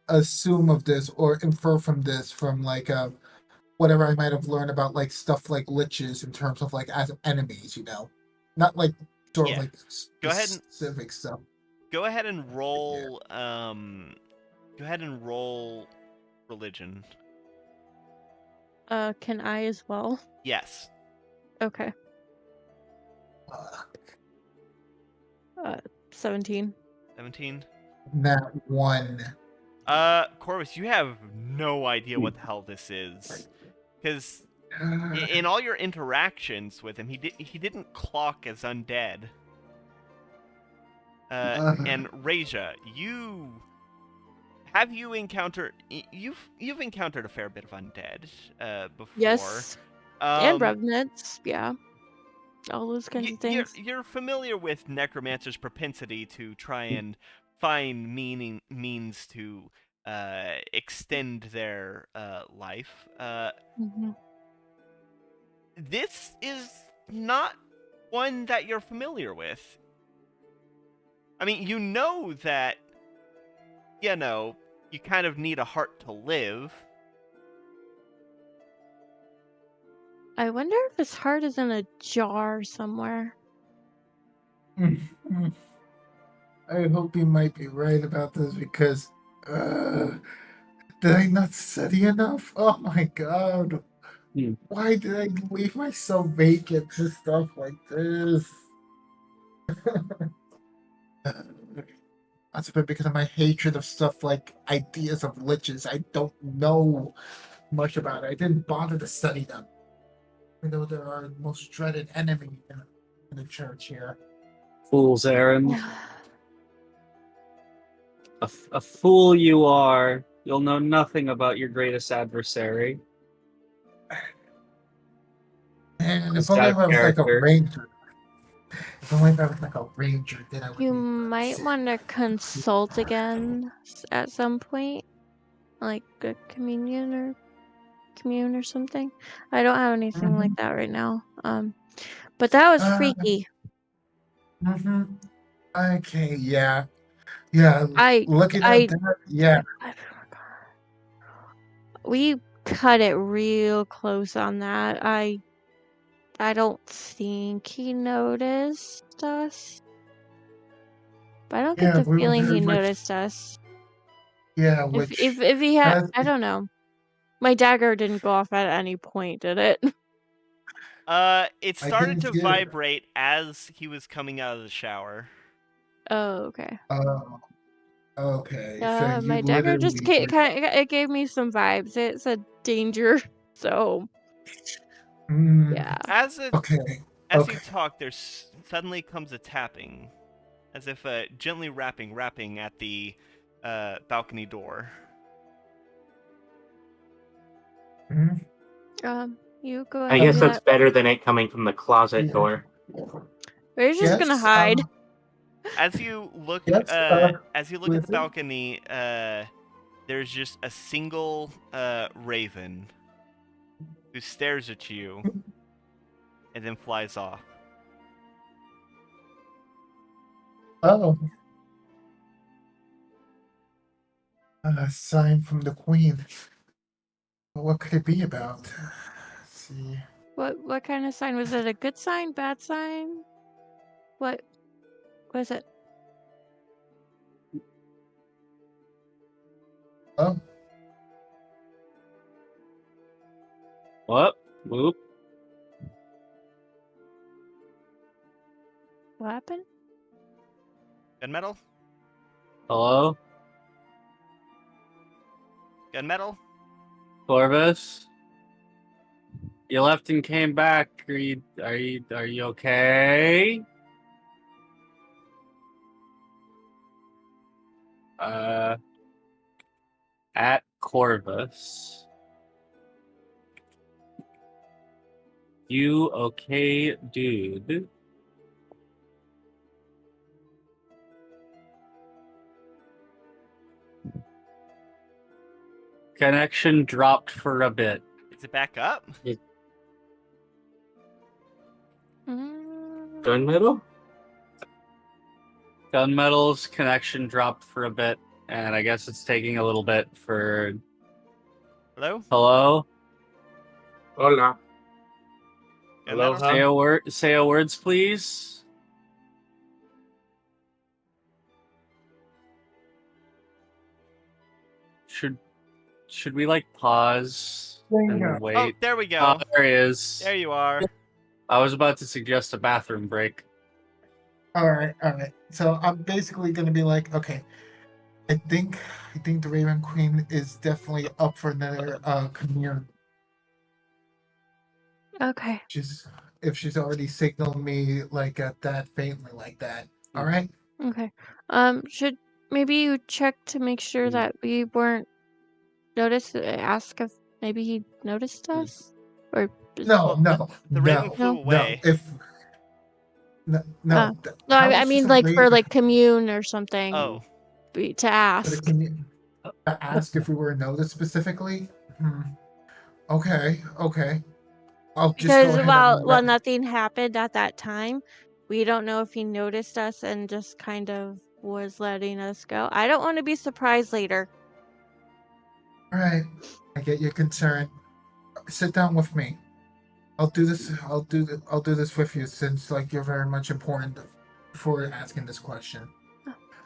assume of this or infer from this from like whatever I might have learned about like stuff like liches in terms of like as enemies, not like sort of like Go ahead and specific stuff. Go ahead and roll. Go ahead and roll religion. Can I as well? Yes. Okay. 17. 17. That one. Corvus, you have no idea what the hell this is, because in all your interactions with him, he didn't clock as undead. And Reja, you've encountered a fair bit of undead before. Yes. And revenants, yeah. All those kinds of things. You're familiar with necromancers' propensity to try and find means to extend their life. This is not one that you're familiar with. I mean, you know that, you kind of need a heart to live. I wonder if his heart is in a jar somewhere. I hope you might be right about this because did I not study enough? Oh my god. Why did I leave myself vacant to stuff like this? That's been because of my hatred of stuff like ideas of liches. I don't know much about it. I didn't bother to study them. Even though they're our most dreaded enemy in the church here. Fool's errand. A fool you are. You'll know nothing about your greatest adversary. And if only I was like a ranger. If only I was like a ranger, then I would. You might want to consult again at some point, like a commune or something. I don't have anything like that right now. But that was freaky. Okay, yeah. Looking at that, yeah. We cut it real close on that. I don't think he noticed us. But I don't get the feeling he noticed us. Yeah, if he had, I don't know. My dagger didn't go off at any point, did it? It I started didn't to hear. vibrate as he was coming out of the shower. Oh, okay. Oh, okay. So you My dagger just literally were. kind of, it gave me some vibes. It said danger, so Mm, yeah. okay. As you Okay. talk, suddenly comes a tapping, as if gently rapping at the balcony door. Mhm. You go I ahead and guess do that's that. better than it coming from the closet Yeah. door. We're just gonna Yes. hide. As you look, Yes. as you look at the Listen. balcony, there's just a single raven who stares at you and then flies off. Oh. A sign from the queen. What could it be about? Let's see. What kind of sign was it? A good sign? Bad sign? What was it? Oh. What? Whoop. What happened? Gunmetal? Hello? Gunmetal? Corvus? You left and came back. Are you okay? Uh, at Corvus. You okay, dude? Connection dropped for a bit. Is it back up? Mm, Gunmetal? Gunmetal's connection dropped for a bit, and I guess it's taking a little bit for. Hello? Hello? Hola. Hello, Gunmetal? huh? Say a words, please. Should we like pause There you and go. wait? Oh, there we Oh, go. there he is. There you are. I was about to suggest a bathroom break. All right. All right. So I'm basically gonna be like, okay. I think the Raven Queen is definitely up for another commune. okay. If she's already signaled me like at that faintly like that. All right. Okay. Should maybe you check to make sure that we weren't noticed? Ask if maybe he noticed us, or No, Well, no, the raven no, flew No. no. away. If no, Uh, no. no, How I is this mean a like for raven like commune or something Oh, to for the ask. commune? To ask if we were noticed specifically? Hmm. Okay, okay. I'll just go Because ahead and while let. nothing happened at that time, we don't know if he noticed us and just kind of was letting us go. I don't want to be surprised later. All right. I get your concern. Sit down with me. I'll do this. I'll do this with you since like you're very much important for asking this question.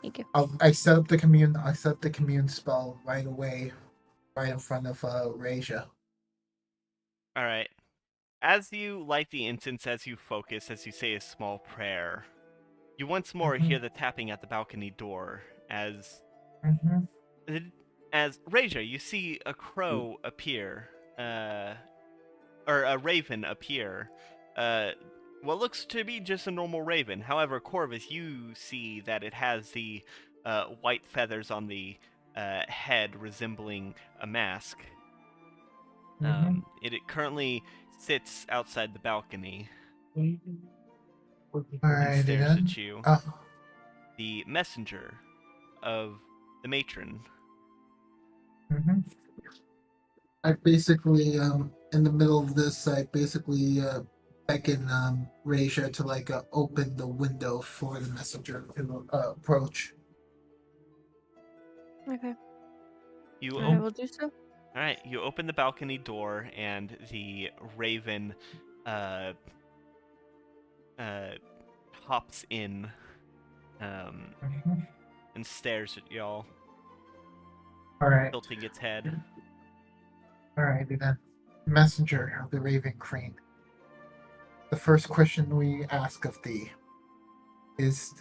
Thank you. I set up the commune. I set up the commune spell right away, right in front of Raja. all right. As you light the incense, as you focus, as you say a small prayer, you once more hear the tapping at the balcony door. Mm-hmm. As Raja, you see a crow appear, or a raven appear. What looks to be just a normal raven. However, Corvus, you see that it has the white feathers on the head, resembling a mask. It currently sits outside the balcony and Alrighty stares then. at you. The messenger of the matron. Mm-hmm. I basically in the middle of this, I basically beckon Raja to like open the window for the messenger to approach. Okay. You I will do so. All right, you open the balcony door, and the raven hops in Mm-hmm. and stares at y'all, All right. tilting its head. Alrighty then. Messenger of the Raven Queen. the first question we ask of thee is: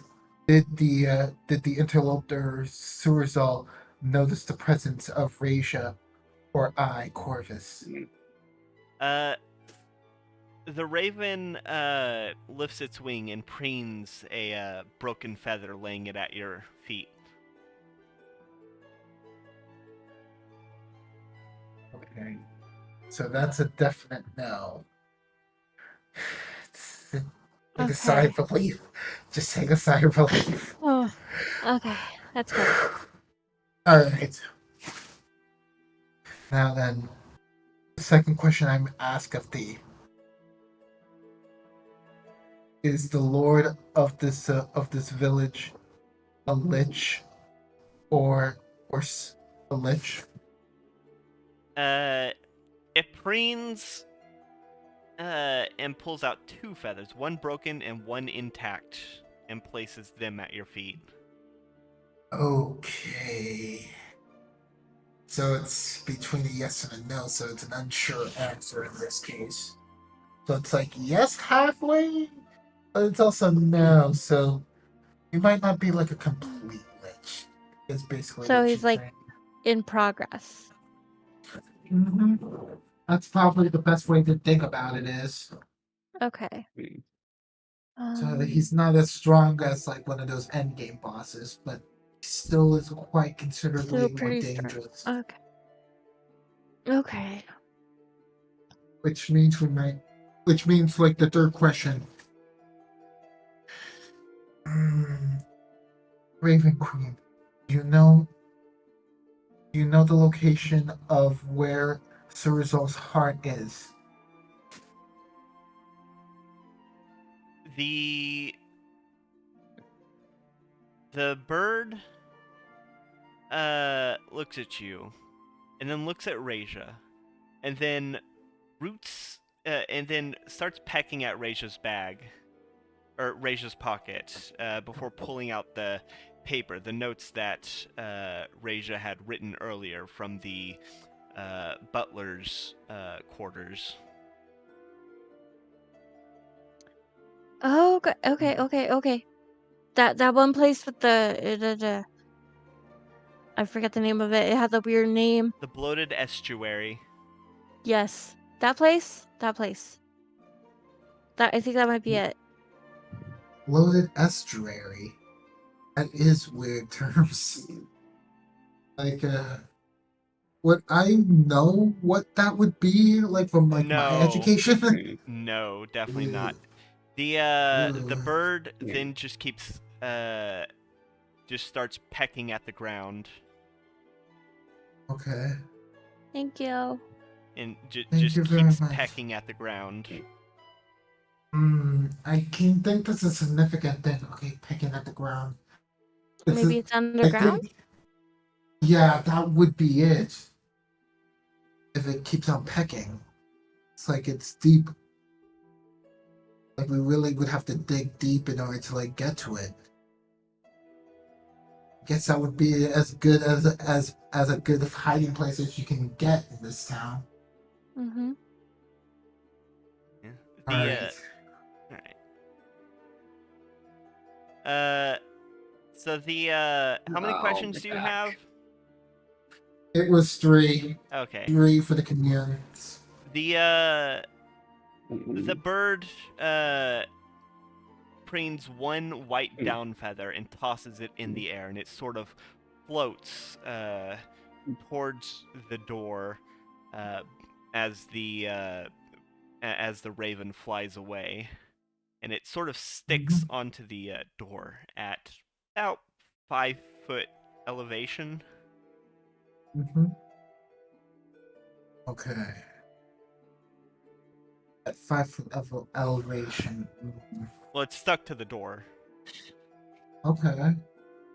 did the interloper Surazal notice the presence of Rasia or I, Corvus? The raven lifts its wing and preens a broken feather, laying it at your feet. Okay, so that's a definite no. Take a sigh Okay. of relief. Just take a sigh of relief. Oh, okay. That's good. All right. Now then, the second question I'm asked of thee is: the lord of this village a lich or a lich? It preens and pulls out 2 feathers, one broken and one intact, and places them at your feet. Okay. So it's between a yes and a no, so it's an unsure answer in this case. So it's like yes halfway, but it's also no, so it might not be like a complete lich. It's basically So what he's you're like saying. in progress. hmm That's probably the best way to think about it is. Okay. So he's not as strong as like one of those endgame bosses, but still is quite considerably Still more pretty strong. dangerous. Okay. Okay. Which means like the third question. Raven Queen, you know the location of where Surazal's heart is. The bird looks at you, and then looks at Raja, and then and then starts pecking at Raja's bag, or Raja's pocket, before pulling out the paper, the notes that Raja had written earlier from the butler's quarters. Oh, okay. That one place with the I forget the name of it. It had the weird name. The bloated estuary. Yes. That place? That place. I think that might be it. Loaded estuary. That is weird terms. Like, would I know what that would be like from like my No. education? No, definitely not. The Ooh. bird then just keeps just starts pecking at the ground Okay. Thank you. and Thank just you very keeps much. pecking at the ground. I can think that's a significant thing. Okay, picking at the ground. Maybe it's I underground? think, yeah, that would be it. If it keeps on pecking, it's like it's deep. Like we really would have to dig deep in order to like get to it. I guess that would be as good as a good hiding place as you can get in this town. Mm-hmm. Yeah. All right. All right. So the how many questions do you have? It was three. Okay. Three for the communities. The bird preens one white down feather and tosses it in the air, and it sort of floats towards the door as the raven flies away, and it sort of sticks onto the door at about 5-foot elevation. Mm-hmm. Okay. At 5 foot of elevation. Well, it's stuck to the door. Okay.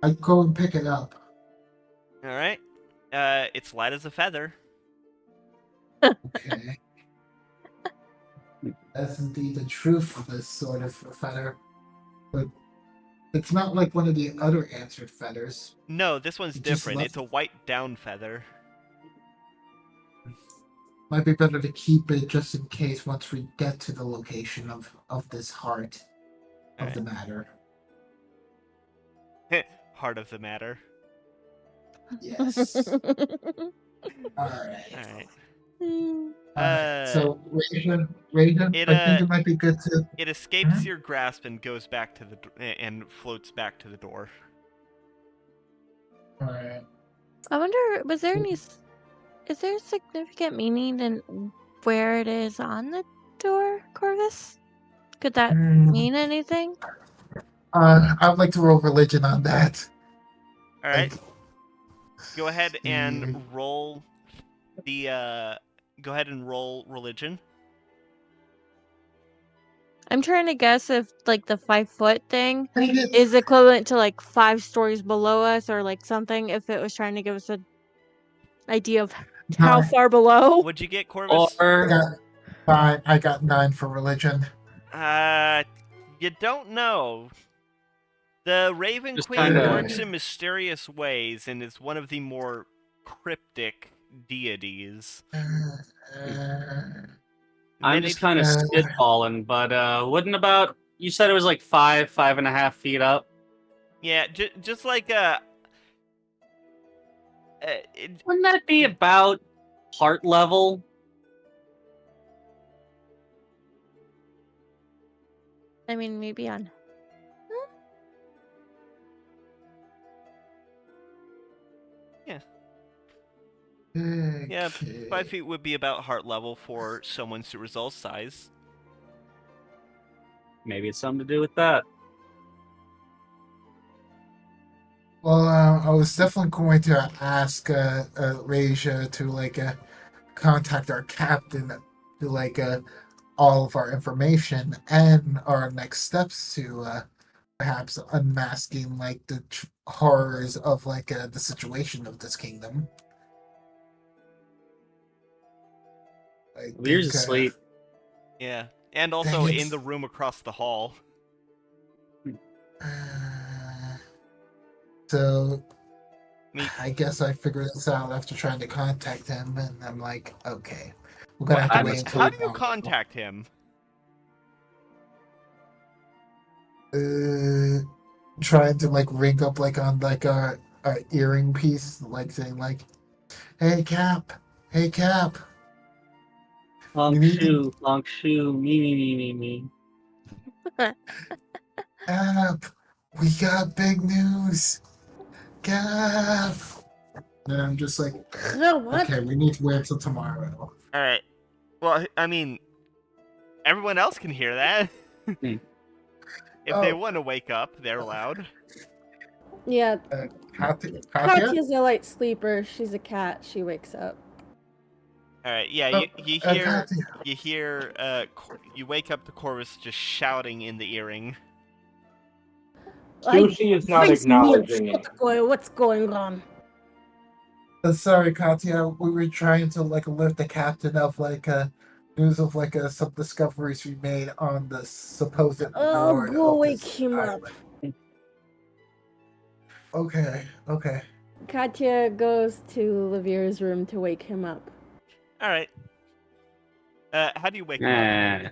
I go and pick it up. All right. It's light as a feather. Okay. That's indeed the truth of this sort of feather. But it's not like one of the other answered feathers. No, this one's It just different. left. It's a white down feather. might be better to keep it just in case once we get to the location of this heart of the matter. Heart of the matter. Yes. All right. All right. So, Raven, it I think it might be good to. it escapes your grasp and goes back to and floats back to the door. All right. I wonder, is there a significant meaning in where it is on the door, Corvus? Could that mean anything? I would like to roll religion on that. All right. Like, Go ahead and roll the go ahead and roll religion. I'm trying to guess if like the 5-foot thing dang it. is equivalent to like 5 stories below us or like something, if it was trying to give us an idea of how Nine. far below. What'd you get, Corvus? I got 9 for religion. You don't know. The Raven Just Queen kinda- works in mysterious ways and is one of the more cryptic deities. I'm just kind of spitballing, but wouldn't about you said it was like 5.5 feet up? Yeah, just like Wouldn't that be about heart level? I mean, maybe on. yeah, 5 feet would be about heart level for someone Surazal's size. Maybe it's something to do with that. Well, I was definitely going to ask Raja to like contact our captain to like all of our information and our next steps to perhaps unmasking like the horrors of like the situation of this kingdom. Weir's asleep. Yeah, and also in the room across the hall. So I guess I figured this out after trying to contact him, and I'm like, okay, we're gonna have to wait until. How do you contact him? Trying to like ring up like on like a earring piece, like saying like, "Hey Cap, hey Cap." Long shoe, me. Cap, we got big news. Cap. And I'm just like, okay, we need to wait until tomorrow. All right. Well, I mean, everyone else can hear that. If they want to wake up, they're allowed. Yeah. Katya? Katya's a light sleeper. She's a cat. She wakes up. All right. Yeah. You hear. You hear. You wake up to Corvus just shouting in the earring. Sushi is not acknowledging it. What's going on? Sorry, Katya. We were trying to like alert the captain of like news of like some discoveries we made on the supposed ward Go of wake this him island. up. Okay. Katya goes to Lavir's room to wake him up. All right. How do you wake him up?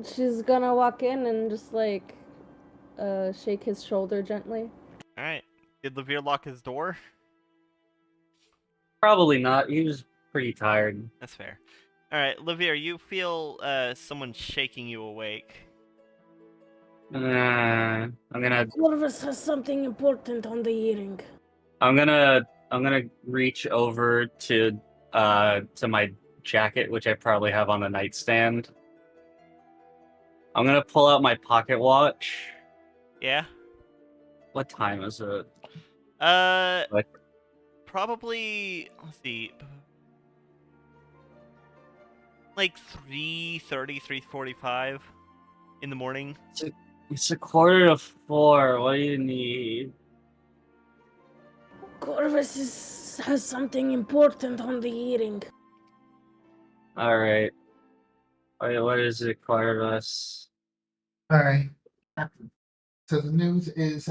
She's gonna walk in and just like shake his shoulder gently. All right. Did Lavir lock his door? Probably not. He was pretty tired. That's fair. All right, Lavir, you feel someone shaking you awake. I'm gonna. Corvus has something important on the earring. I'm gonna reach over to my jacket, which I probably have on the nightstand. I'm gonna pull out my pocket watch. Yeah. What time is it? Probably. Let's see. Like 3:30, 3:45 in the morning. It's 3:45. What do you need? Corvus has something important on the earring. All right. Wait, what is it, Corvus? All right. So the news is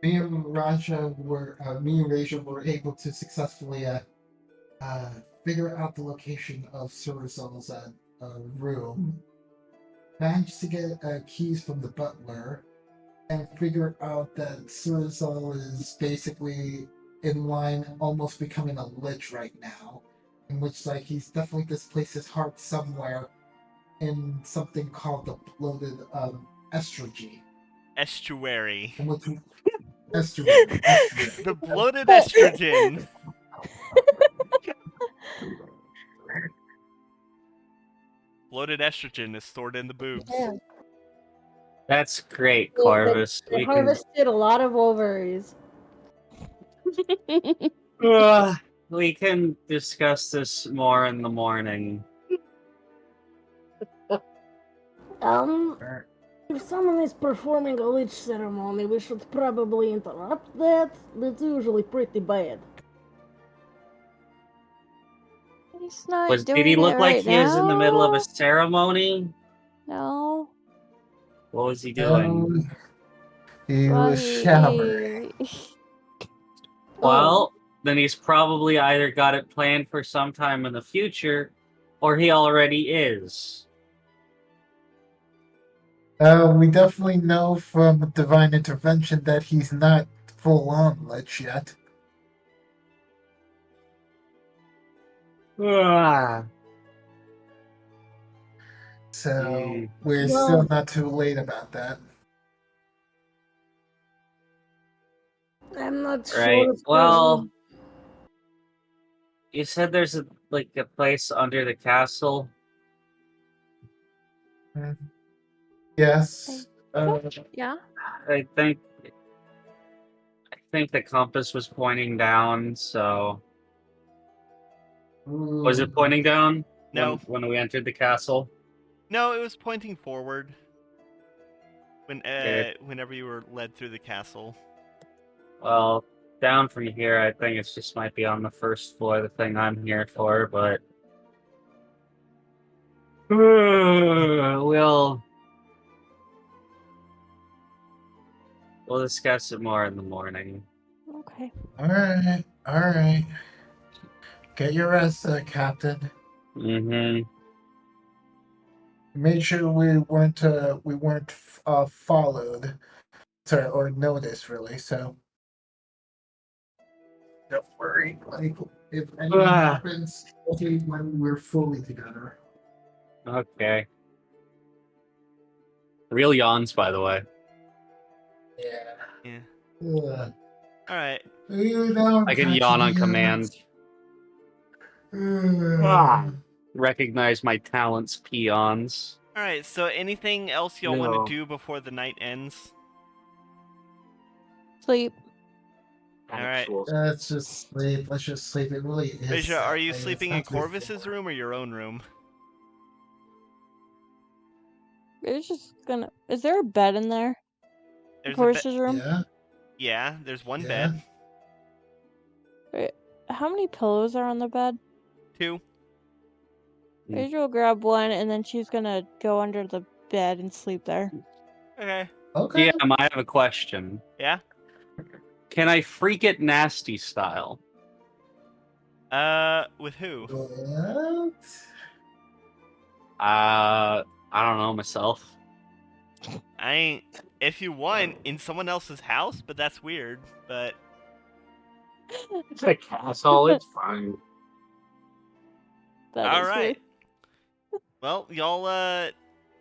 me and Raja were able to successfully figure out the location of Surazal's room. Managed to get keys from the butler, and figure out that Surazal is basically in line, almost becoming a lich right now. In which, like, he's definitely displaced his heart somewhere in something called the bloated estuary. Estuary. In which estuary. The bloated estrogen. Bloated estrogen is stored in the boobs. Yeah. That's great, They, Corvus. they We can harvested a lot of ovaries. we can discuss this more in the morning. If someone is performing a lich ceremony, we should probably interrupt that. That's usually pretty bad. He's not Did doing he it look like right he was in the middle of now. a ceremony? No. What was he doing? He Well, was showering. Well, then he's probably either got it planned for sometime in the future, or he already is. We definitely know from divine intervention that he's not full on lich yet. So we're still not too late about that. I'm not Right. sure. If Well, you said there's a place under the castle. Yes. Yeah. I think the compass was pointing down, so was it pointing down No. when we entered the castle? No, it was pointing forward. Okay. Whenever you were led through the castle. Well, down from here, I think it just might be on the first floor, the thing I'm here for, but we'll discuss it more in the morning. Okay. All right. Get your rest, Captain. Mm-hmm. Made sure we weren't followed, or noticed really. So don't worry. Like if anything happens, okay, when we're fully together. Okay. Real yawns, by the way. Yeah. Ugh. All right. I can yawn on command. Recognize my talents, peons. All right. So, anything else y'all want to do before the night ends? Sleep. All right. Let's just sleep. Let's just sleep. It really is. Beja, are you It's sleeping not in good Corvus's for- room or your own room? It's just gonna. Is there a bed in there? There's Horse's room. Yeah. Yeah, there's one Yeah. bed. Wait, how many pillows are on the bed? 2. Rachel will grab one, and then she's gonna go under the bed and sleep there. Okay. Okay. DM, I have a question. Yeah. Can I freak it nasty style? With who? What? I don't know, myself. If you want, in someone else's house, but that's weird. But It's a castle. It's fine. That all is right. weird. Well, y'all,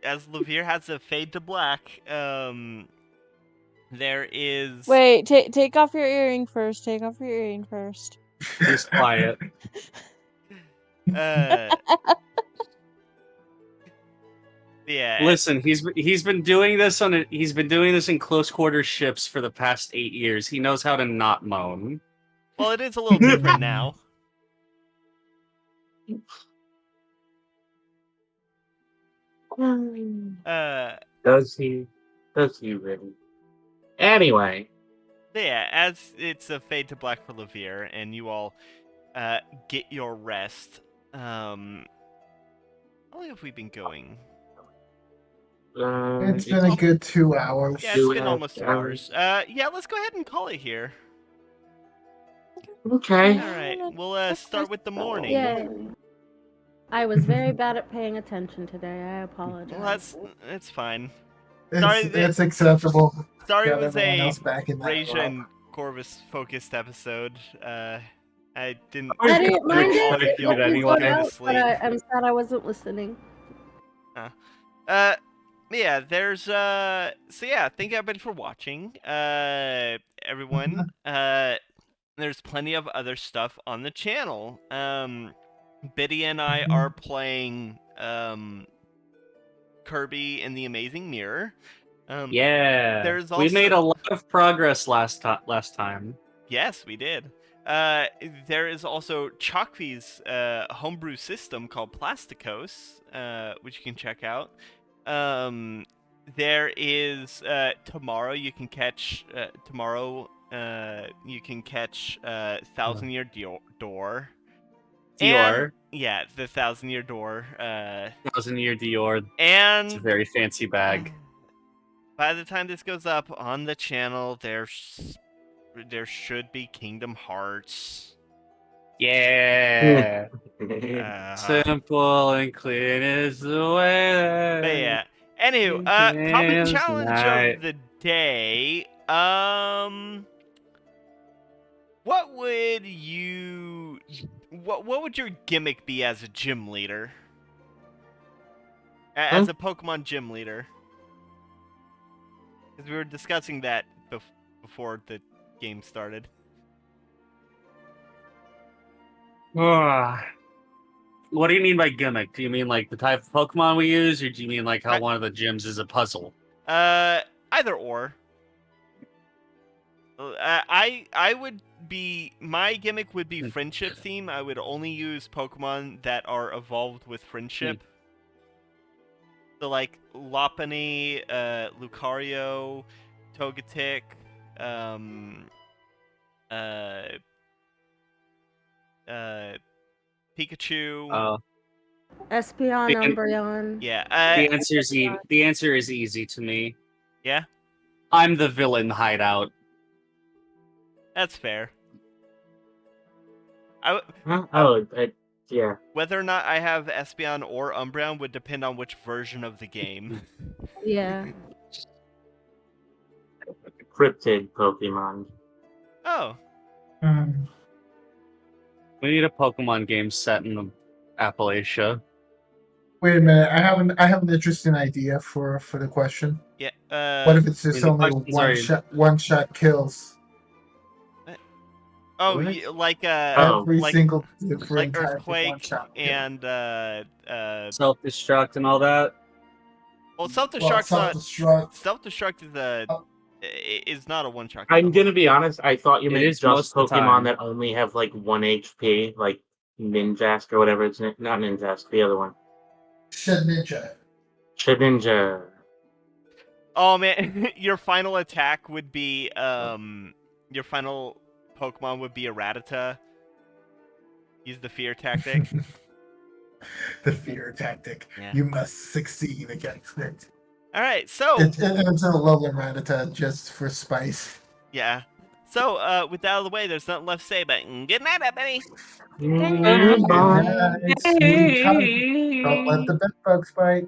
as Levere has a fade to black, there is. Wait, take off your earring first. Take off your earring first. He's quiet. Yeah. Listen, he's been doing this he's been doing this in close quarter ships for the past 8 years. He knows how to not moan. Well, it is a little different now. Does he? Does he really? Anyway. Yeah, as it's a fade to black for Levere, and you all get your rest. How long have we been going? It's been a good 2 hours. Yeah, it's Do been it. almost 2 hours. Yeah, let's go ahead and call it here. Okay. All right, we'll start with the morning. Yay. I was very bad at paying attention today. I apologize. Well, that's fine. Sorry, It's acceptable. Sorry, Got it was everyone a else back in that Raja row. and Corvus focused episode. I didn't. I didn't mind all it. of It you let me went zone to out, sleep. but I'm sad I wasn't listening. Yeah, there's so yeah, thank you everybody for watching. Everyone, there's plenty of other stuff on the channel. Biddy and I are playing Kirby and the Amazing Mirror. Yeah. There's We made a also- lot of progress last time. Yes, we did. There is also Chalkvy's homebrew system called Plasticos, which you can check out. There is tomorrow you can catch Thousand Year Door. Dior. And, yeah, the 1,000 Year Door. 1,000-year Dior. And It's a very fancy bag. by the time this goes up on the channel, there should be Kingdom Hearts. Yeah. Uh, Simple and clean is the way. But yeah. Anywho, topic Dance challenge night. of the day. What would you? What would your gimmick be as a gym leader? As a Pokemon gym leader? Because we were discussing that before the game started. What do you mean by gimmick? Do you mean like the type of Pokemon we use, or do you mean like how Right. one of the gyms is a puzzle? Either or. I would be, my gimmick would be friendship theme. I would only use Pokemon that are evolved with friendship. So like Lopunny, Lucario, Togetic, Pikachu. Espeon, The- Umbreon. Yeah. The answer is easy to me. Yeah, I'm the villain hideout. that's fair. Yeah. Whether or not I have Espeon or Umbreon would depend on which version of the game. Yeah. Cryptid Pokemon. Oh, We need a Pokemon game set in the Appalachia. Wait a minute. I have an interesting idea for the question. yeah. What if it's just the only questions are- one shot kills Oh, What? like every like single different type of Earthquake one-shot kill? and Self-destruct and all that. well, self-destruct's not self-destruct. self-destruct Oh. is not a one-shot. I'm kill. gonna be honest. I thought you It meant is just most of the time. Pokemon that only have like 1 HP, like Ninjask or whatever it's not Ninjask, the other one. Shedinja. Shedinja. Oh man, your final attack would be your final Pokemon would be a Rattata. Use the fear tactic. The fear tactic. Yeah. You must succeed against it. All right, so It's a Alolan Rattata just for spice. yeah. So with that out of the way, there's nothing left to say, but good night, everybody. Nice. Don't let the bed bugs bite.